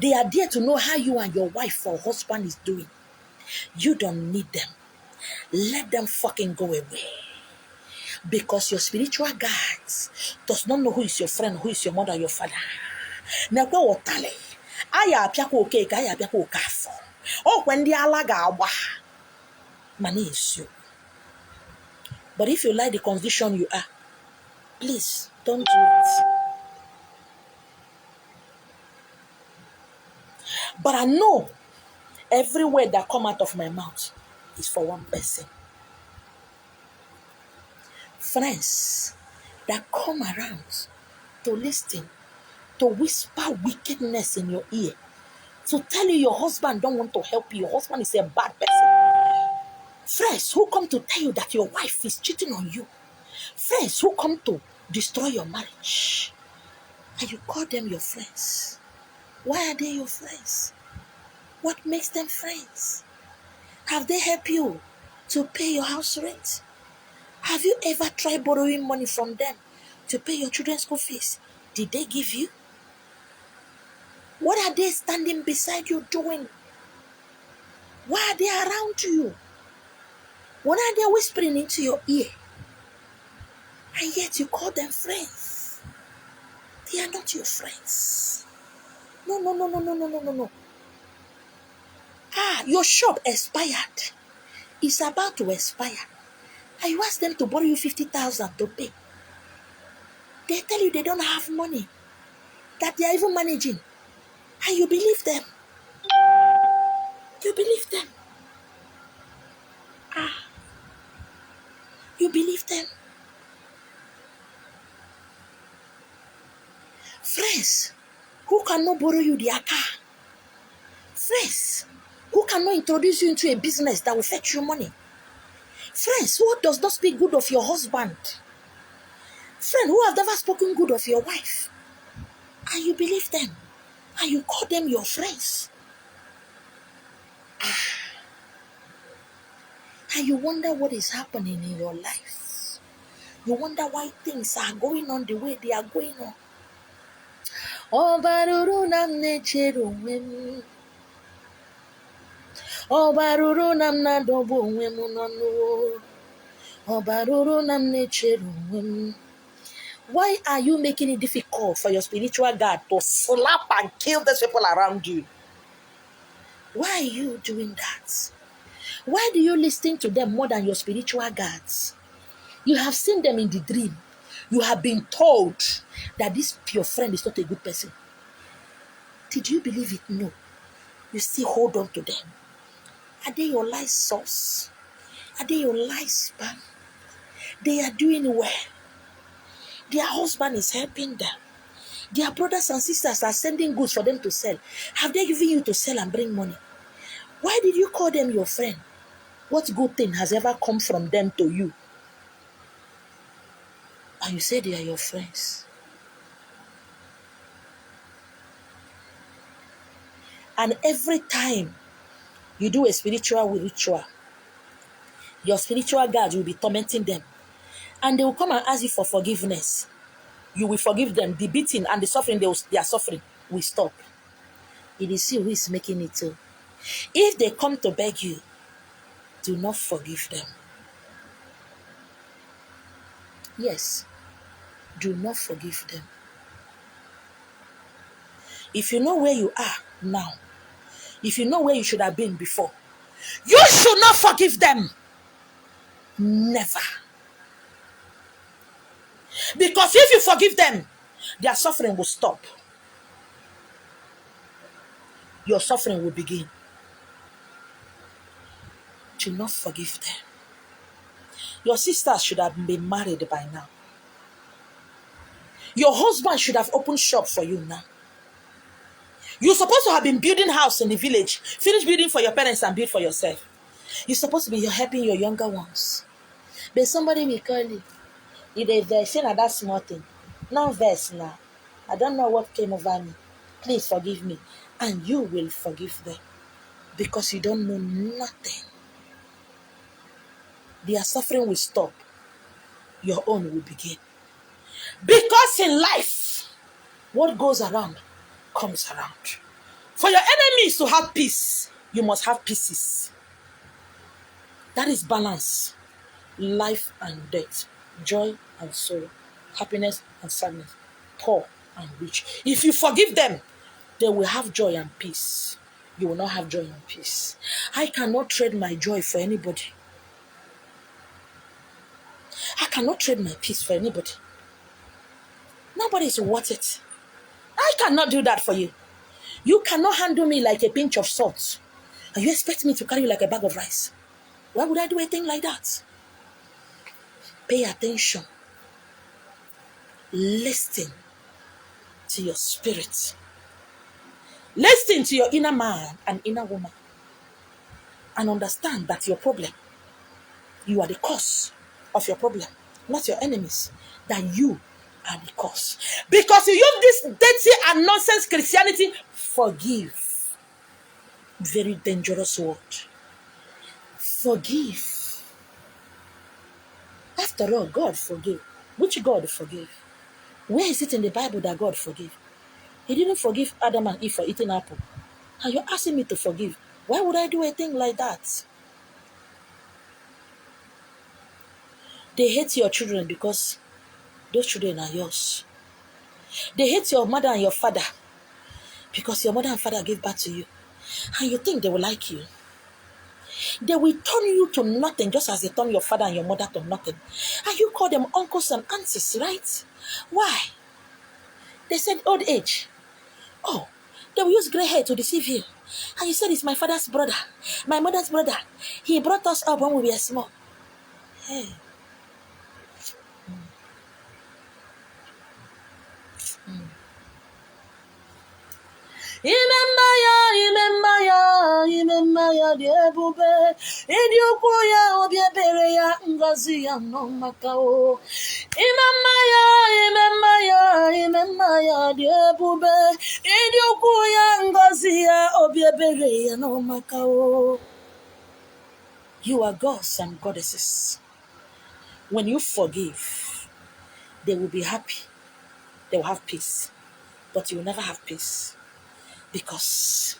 They are there to know how you and your wife or husband is doing. You don't need them. Let them fucking go away. Because your spiritual guides does not know who is your friend, who is your mother, your father. Oh, when the alaga money is you. But if you like the condition you are, please don't do it. But I know every word that come out of my mouth is for one person. Friends that come around to listen, to whisper wickedness in your ear, to tell you your husband don't want to help you, your husband is a bad person. Friends who come to tell you that your wife is cheating on you. Friends who come to destroy your marriage. And you call them your friends. Why are they your friends? What makes them friends? Have they helped you to pay your house rent? Have you ever tried borrowing money from them to pay your children's school fees? Did they give you? What are they standing beside you doing? Why are they around you? What are they whispering into your ear? And yet you call them friends. They are not your friends. No. Your shop expired. It's about to expire. And you ask them to borrow you 50,000 to pay. They tell you they don't have money. That they are even managing. And you believe them. You believe them. You believe them. Friends who cannot borrow you their car. Friends who cannot introduce you into a business that will fetch you money. Friends who does not speak good of your husband. Friend who have never spoken good of your wife. And you believe them. And you call them your friends. And you wonder what is happening in your life. You wonder why things are going on the way they are going on. Obaruru nam nechere onwe m. Obaruru nam na-adọgbu onwe m n'ọnụ. Obaruru nam nechere onwe m. Why are you making it difficult for your spiritual God to slap and kill these people around you? Why are you doing that? Why do you listen to them more than your spiritual guards? You have seen them in the dream. You have been told that this your friend is not a good person. Did you believe it? No. You still hold on to them. Are they your life source? Are they your life span? They are doing well. Their husband is helping them. Their brothers and sisters are sending goods for them to sell. Have they given you to sell and bring money? Why did you call them your friend? What good thing has ever come from them to you? And you say they are your friends. And every time you do a spiritual ritual, your spiritual guards will be tormenting them. And they will come and ask you for forgiveness. You will forgive them. The beating and the suffering they are suffering will stop. It is you who is making it so. If they come to beg you, do not forgive them. Yes, do not forgive them. If you know where you are now, if you know where you should have been before, you should not forgive them. Never. Because if you forgive them, their suffering will stop. Your suffering will begin. Do not forgive them. Your sisters should have been married by now. Your husband should have opened shop for you now. You're supposed to have been building house in the village. Finish building for your parents and build for yourself. You're supposed to be helping your younger ones. But somebody will call you. If they verse in that small thing. No verse now. I don't know what came over me. Please forgive me. And you will forgive them. Because you don't know nothing. Their suffering will stop. Your own will begin. Because in life, what goes around comes around. For your enemies to have peace, you must have pieces. That is balance. Life and death. Joy and sorrow. Happiness and sadness. Poor and rich. If you forgive them, they will have joy and peace. You will not have joy and peace. I cannot trade my joy for anybody. I cannot trade my peace for anybody. Nobody is worth it. I cannot do that for you. You cannot handle me like a pinch of salt. And you expect me to carry you like a bag of rice. Why would I do a thing like that? Pay attention. Listen to your spirit. Listen to your inner man and inner woman. And understand that your problem, you are the cause of your problem, not your enemies. That you are the cause. Because you use this dirty and nonsense Christianity, forgive. Very dangerous word. Forgive. After all, God forgave. Which God forgave? Where is it in the Bible that God forgave? He didn't forgive Adam and Eve for eating apple. And you're asking me to forgive. Why would I do a thing like that? They hate your children because those children are yours. They hate your mother and your father because your mother and father gave birth to you. And you think they will like you. They will turn you to nothing just as they turn your father and your mother to nothing. And you call them uncles and aunties, right? Why? They said old age. Oh, they will use gray hair to deceive you. And you said it's my father's brother, my mother's brother. He brought us up when we were small. Hey. Imemaya, diebube. Idiokuya, obiebereya, ngozi ya no makao. Imemaya, diebube. Idiokuya, ngozi ya obiebereya no makao. You are gods and goddesses. When you forgive, they will be happy. They will have peace. But you will never have peace. Because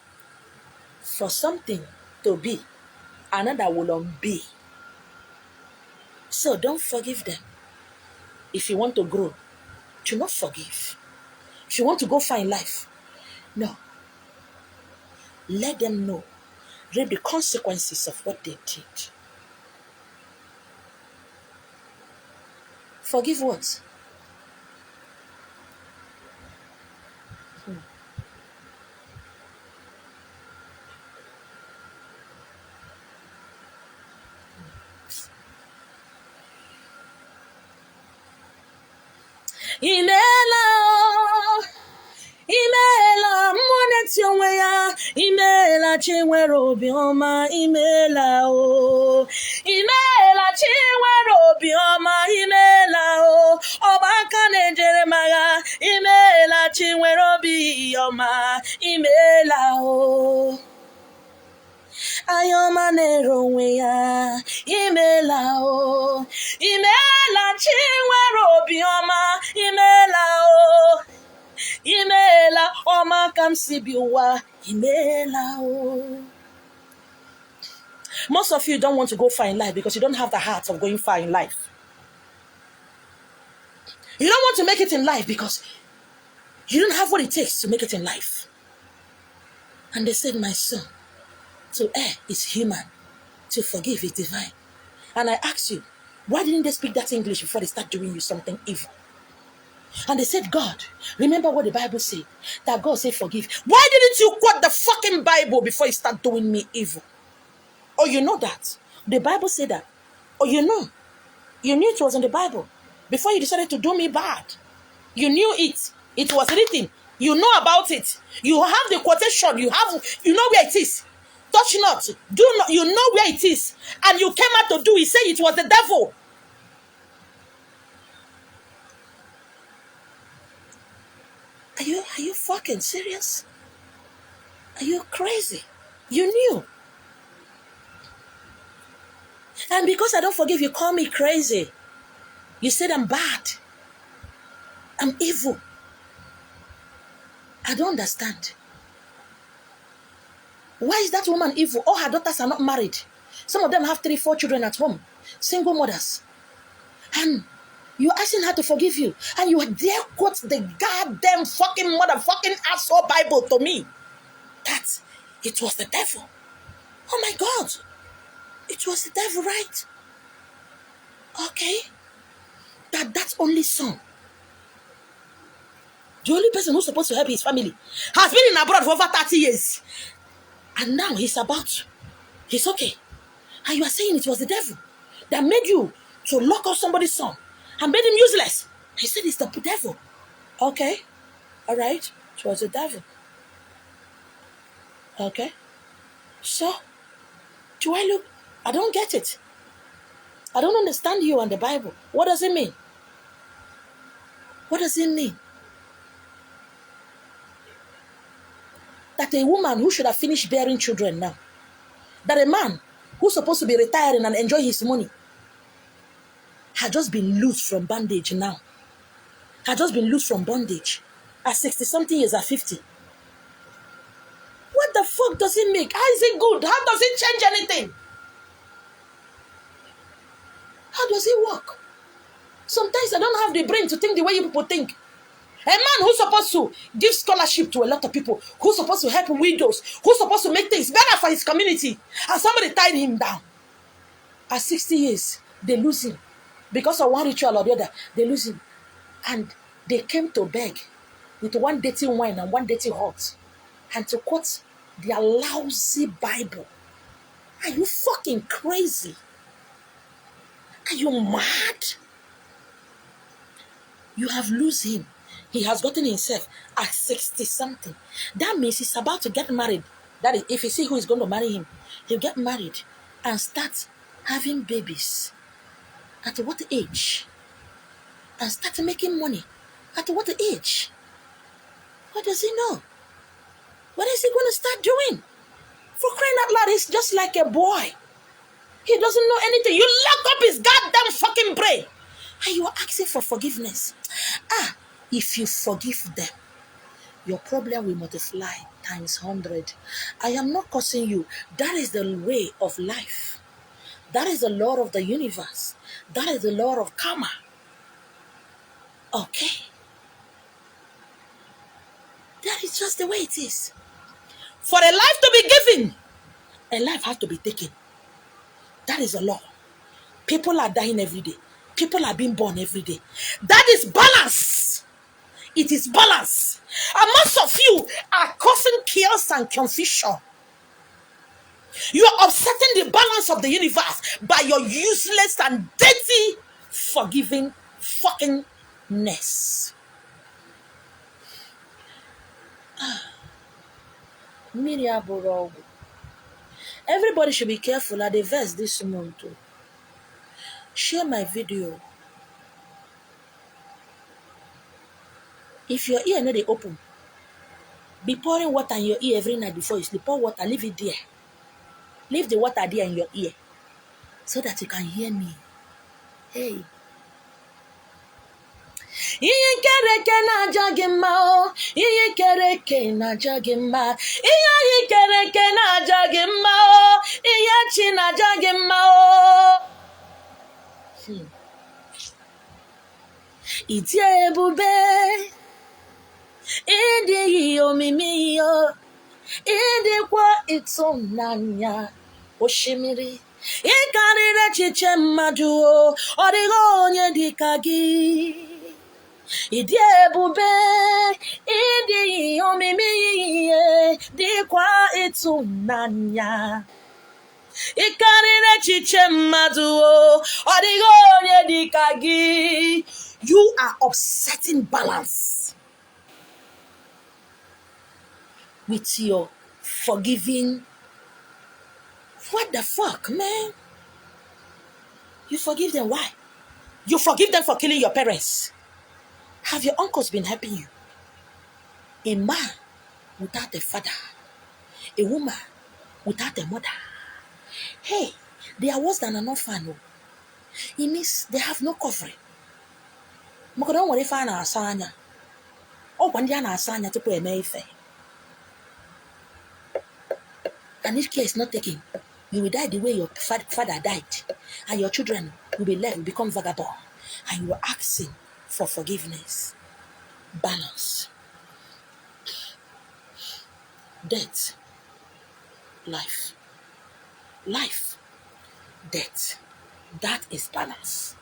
for something to be, another will unbe. So don't forgive them. If you want to grow, do not forgive. If you want to go far in life, no. Let them know. Reap the consequences of what they did. Forgive what? Imela, moneti onwe ya, imela chinwere obiọma, imela o. Imela chinwere obiọma, imela o. Ọbaka na-ejere magha, imela chinwere obiọma, imela o. Ayọma na-ere onwe ya, imela o. Imela chinwere obiọma, imela o. Imela Oma Kamsibiwa. Imela. Most of you don't want to go far in life because you don't have the heart of going far in life. You don't want to make it in life because you don't have what it takes to make it in life. And they said, my son, to err is human, to forgive is divine. And I asked you, why didn't they speak that English before they start doing you something evil? And they said, God, remember what the Bible said, that God said forgive. Why didn't you quote the fucking Bible before you start doing me evil? Oh, you know that. The Bible said that. Oh, you knew it was in the Bible before you decided to do me bad. You knew it. It was written. You know about it. You have the quotation. You know where it is. Touch not. Do not. You know where it is. And you came out to do it. Say it was the devil. Are you fucking serious? Are you crazy? You knew. And because I don't forgive, you call me crazy. You said I'm bad. I'm evil. I don't understand. Why is that woman evil? All her daughters are not married. Some of them have 3, 4 children at home. Single mothers. And you're asking her to forgive you. And you dare quote the goddamn fucking motherfucking asshole Bible to me. That it was the devil. Oh my God. It was the devil, right? Okay. That only son, the only person who's supposed to help his family, has been in abroad for over 30 years. And now he's okay. And you are saying it was the devil that made you to lock up somebody's son and made him useless. He said it's the devil. Okay. All right. It was the devil. Okay. So, I don't get it. I don't understand you and the Bible. What does it mean? What does it mean? That a woman who should have finished bearing children now, that a man who's supposed to be retiring and enjoy his money, had just been loosed from bondage now. Had just been loosed from bondage at 60-something years, at 50. What the fuck does it make? How is it good? How does it change anything? How does it work? Sometimes I don't have the brain to think the way you people think. A man who's supposed to give scholarship to a lot of people, who's supposed to help widows, who's supposed to make things better for his community, and somebody tied him down. At 60 years, they lose him. Because of one ritual or the other, they lose him. And they came to beg with one dirty wine and one dirty hot, and to quote their lousy Bible. Are you fucking crazy? Are you mad? You have lost him. He has gotten himself at 60 something. That means he's about to get married. That is, if you see who is going to marry him, he'll get married and start having babies. At what age? And start making money. At what age? What does he know? What is he going to start doing? For crying out loud, he's just like a boy. He doesn't know anything. You lock up his goddamn fucking brain. And you are asking for forgiveness. If you forgive them, your problem will multiply times 100. I am not cursing you. That is the way of life. That is the law of the universe. That is the law of karma. Okay? That is just the way it is. For a life to be given, a life has to be taken. That is the law. People are dying every day. People are being born every day. That is balance. It is balance. And most of you are causing chaos and confusion. You are upsetting the balance of the universe by your useless and dirty forgiving fuckingness. Everybody should be careful at the verse this month. Share my video. If your ear not open, be pouring water in your ear every night before you sleep. Pour water, leave it there. Leave the water there in your ear so that you can hear me. Hey. Iyi kereke na jagima o. Iyi kereke na jagima. Iyi kereke na jagima o. Iyi chi na jagima o. Iti ebube. Idi omimi yo. Idi kwa itonanya. Oshimiri. Ikarire chiche mmadu o. Odigo onye dika gi. Idi ebube, idi omimi, dikwa itunanya. Ikarire chiche mmadu o, odigo onye dika gi. You are upsetting balance with your forgiving. What the fuck, man? You forgive them, why? You forgive them for killing your parents. Have your uncles been helping you? A man without a father, a woman without a mother. Hey, they are worse than an orphan. It means they have no covering. And if care is not taken, you will die the way your father died, and your children will be left, will become vagabond, and you are asking for forgiveness. Balance. Death. Life. Life. Death. That is balance.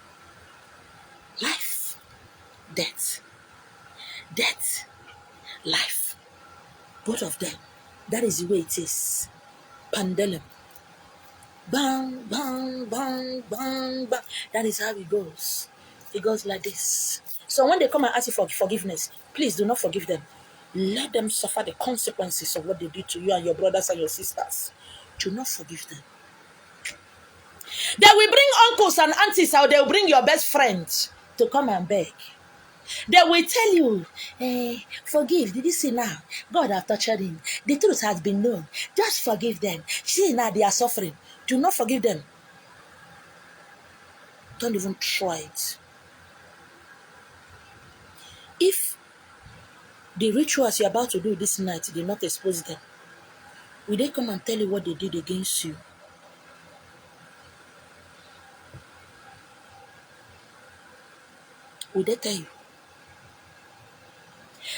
Life. Death. Death. Life. Both of them. That is the way it is. Pendulum. Bang, bang, bang, bang, bang. That is how it goes. It goes like this. So when they come and ask you for forgiveness, please do not forgive them. Let them suffer the consequences of what they did to you and your brothers and your sisters. Do not forgive them. They will bring uncles and aunties out. They will bring your best friends to come and beg. They will tell you, forgive. Did you see now? God has tortured him. The truth has been known. Just forgive them. See now they are suffering. Do not forgive them. Don't even try it. If the rituals you're about to do this night did not expose them, will they come and tell you what they did against you? Will they tell you?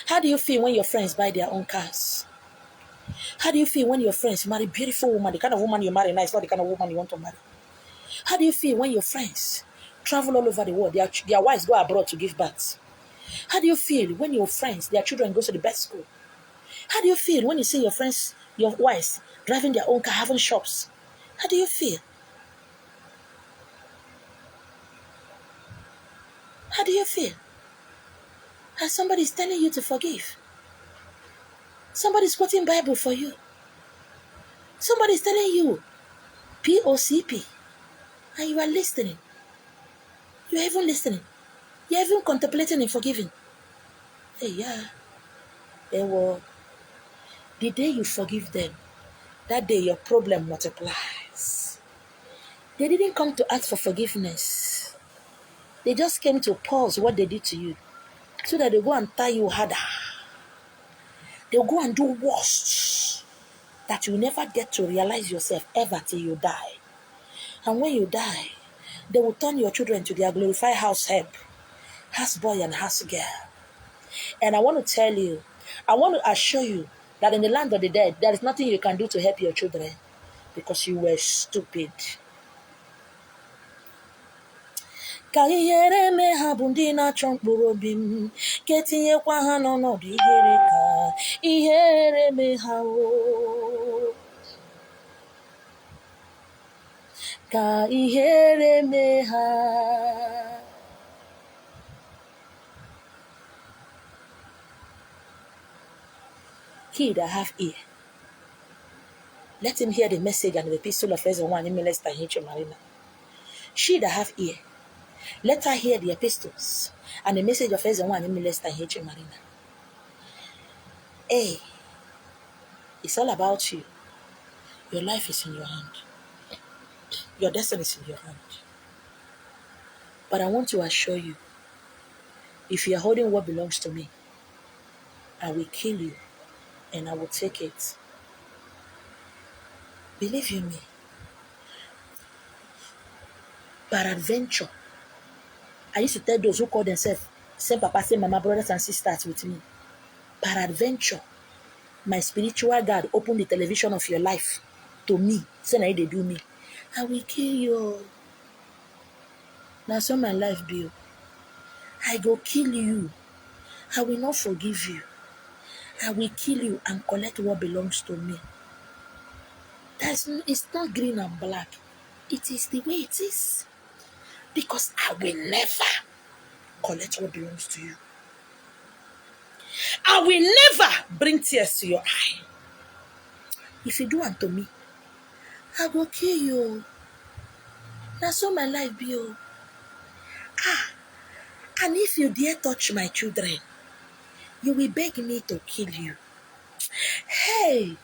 How do you feel when your friends buy their own cars? How do you feel when your friends marry beautiful woman? The kind of woman you marry now is not the kind of woman you want to marry. How do you feel when your friends travel all over the world? Their wives go abroad to give birth. How do you feel when your friends, their children go to the best school? How do you feel when you see your friends, your wives, driving their own car, having shops? How do you feel? How do you feel? And somebody's telling you to forgive. Somebody's quoting Bible for you. Somebody's telling you POCP. And you are listening. You are even listening. You are even contemplating and forgiving. Hey, yeah. Hey, well, the day you forgive them, that day your problem multiplies. They didn't come to ask for forgiveness. They just came to pause what they did to you so that they go and tie you harder. They'll go and do worse that you never get to realize yourself ever till you die. And when you die, they will turn your children to their glorified house help, house boy and house girl. And I want to tell you, I want to assure you that in the land of the dead, there is nothing you can do to help your children because you were stupid. Ka ihere mee ha bụ ndị na-achọ mkpụrụ obi m, ka etinyekwa ha n'ọnọdụ ihere ka ihere mee ha o. Ka ihere mee ha. He that have ear, let him hear the message and the epistle of First one in Minister H. Marina. She that have ear, let her hear the epistles and the message of First one in Minister H. Marina. Hey, it's all about you. Your life is in your hand. Your destiny is in your hand. But I want to assure you, if you are holding what belongs to me, I will kill you and I will take it. Believe you me. Peradventure, I used to tell those who call themselves same papa, same mama, brothers and sisters with me. Peradventure, my spiritual God opened the television of your life to me. Say now they do me. I will kill you. Now so my life be. I go kill you. I will not forgive you. I will kill you and collect what belongs to me. It's not green and black. It is the way it is. Because I will never collect what belongs to you. I will never bring tears to your eye. If you do unto me, I will kill you. That's so my life be. And if you dare touch my children, you will beg me to kill you. Hey!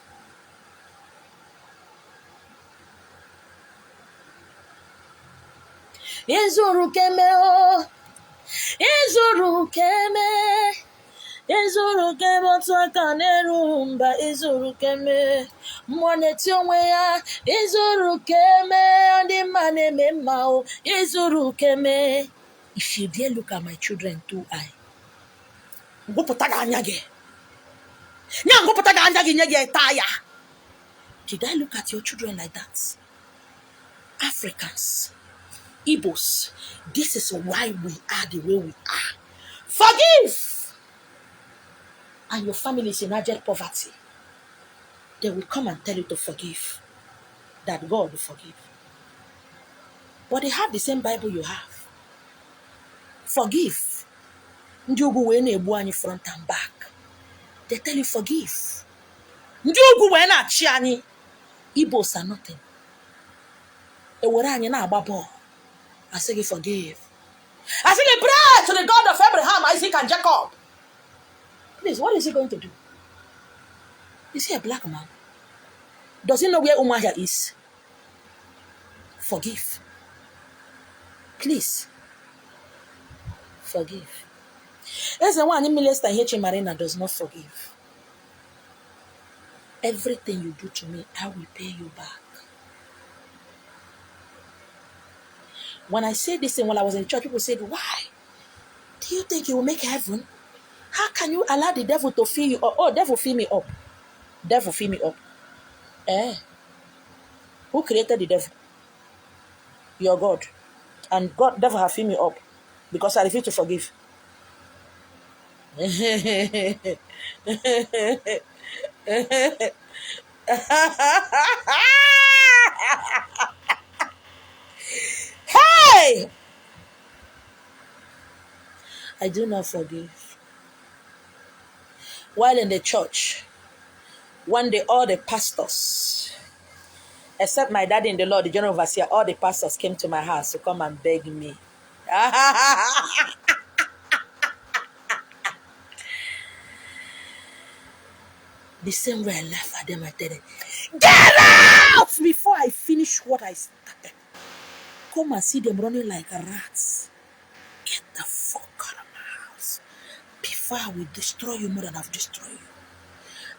Ezuru keme o, ezuru keme, ezuru keme otu aka na-eru mba, ezuru keme, mmụọ na-eti onwe ya, ezuru keme, ndị mma na-eme mma o, ezuru keme. If you dare look at my children too eye, ngụpụta gị anya gị. Nya ngụpụta gị anya gị nye gị taa ya. Did I look at your children like that? Africans, Igbos, this is why we are the way we are. Forgive! And your family is in abject poverty. They will come and tell you to forgive. That God will forgive. But they have the same Bible you have. Forgive. Ndị ugwu wee na-egbu anyị front and back. They tell you forgive. Ndị ugwu wee na-achị anyị. Igbos are nothing. Ewere anyị na-agba ball. I say you forgive. I say you pray to the God of Abraham, Isaac, and Jacob. Please, what is he going to do? Is he a black man? Does he know where Umuahia is? Forgive. Please. Forgive. As the one in Minister H. Marina does not forgive. Everything you do to me, I will pay you back. When I said this thing when I was in church, people said, why? Do you think you will make heaven? How can you allow the devil to fill you up? Oh, devil fill me up. Devil fill me up. Who created the devil? Your God. And God, devil have filled me up because I refuse to forgive. Hey! I do not forgive. While in the church, one day all the pastors, except my daddy in the Lord, the general overseer, all the pastors came to my house to come and beg me. The same way I laugh at them, I tell them, get out! Before I finish what I started. Come and see them running like rats. Get the fuck out of my house. Before I will destroy you more than I've destroyed you.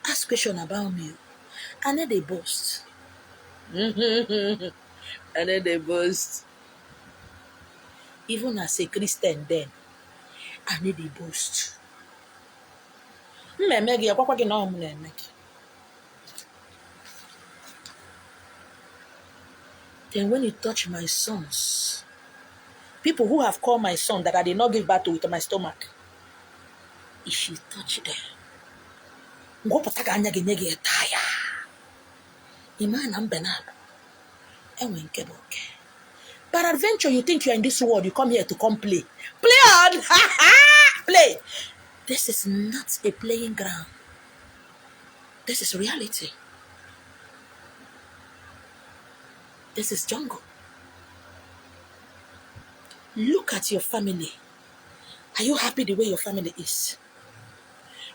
Ask question about me. And then they boast. And then they boast. Even as a Christian then, I need a boast. Then when you touch my sons, people who have called my son that I did not give birth to with my stomach, if you touch them, go pataga anya genye tire. Iman am benab. But adventure, you think you're in this world, you come here to come play. Play on! Play! This is not a playing ground. This is reality. This is jungle. Look at your family. Are you happy the way your family is?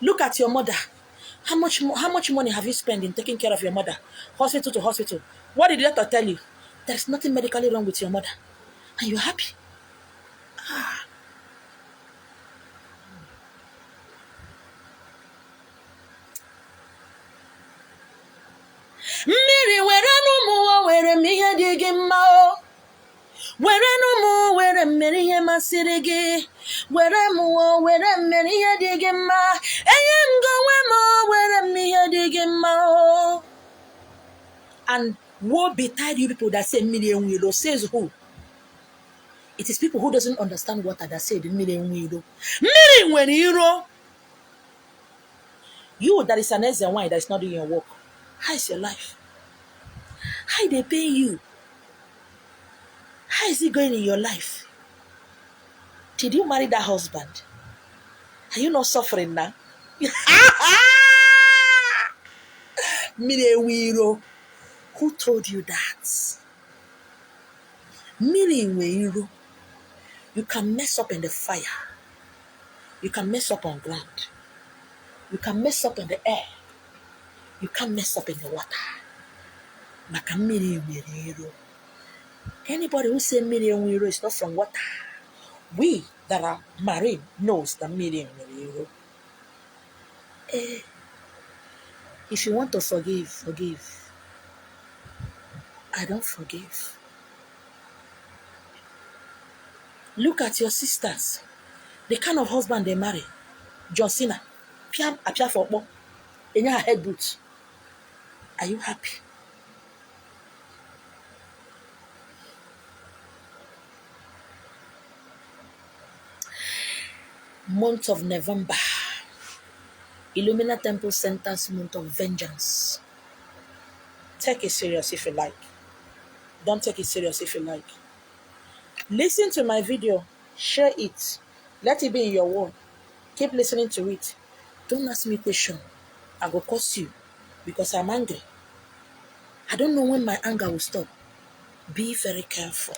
Look at your mother. How much money have you spent in taking care of your mother? Hospital to hospital. What did the doctor tell you? There's nothing medically wrong with your mother. And you're happy. Miri were no more where me a digging mao. Where no more where many a masirigi. Where more where many a digging ma. I am going more where me a digging mao. And woe betide you people that say million widow. Says who? It is people who doesn't understand what that say the million widow. Million when hero. You that is an and why that is not doing your work. How is your life? How they pay you? How is it going in your life? Did you marry that husband? Are you not suffering now? Milewiro, who told you that? Milewiro, you can mess up in the fire. You can mess up on ground. You can mess up in the air. You can mess up in the water. Anybody who say Milewiro is not from water, we that are marine knows that Milewiro. If you want to forgive, forgive. I don't forgive. Look at your sisters. The kind of husband they marry. John Cena. Piam apia for bo. In your head boots. Are you happy? Month of November. Illumina Temple Center's month of vengeance. Take it serious if you like. Don't take it serious if you like. Listen to my video. Share it. Let it be in your word. Keep listening to it. Don't ask me a question. I will curse you because I'm angry. I don't know when my anger will stop. Be very careful.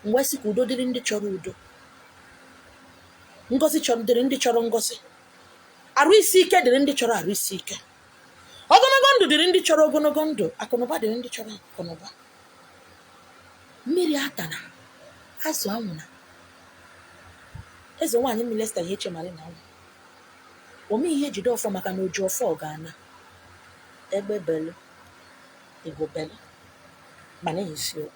Ngozi kudo diri ndi choro udo. Ngozi choro diri ndi choro ngozi. Arụ isi ike diri ndi choro arụ isi ike. Ogologo ndụ diri ndi choro ogologo ndụ. Akụnụba diri ndi choro akụnụba. Mmiri atana. Azụ anwụna. Eze nwaanyị milesta ihe chemari na anwụ. Ome ihe jide ọfọ maka na oju ọfọ ọgana. Egbe belu. Igbo belu. Mana isi okwu.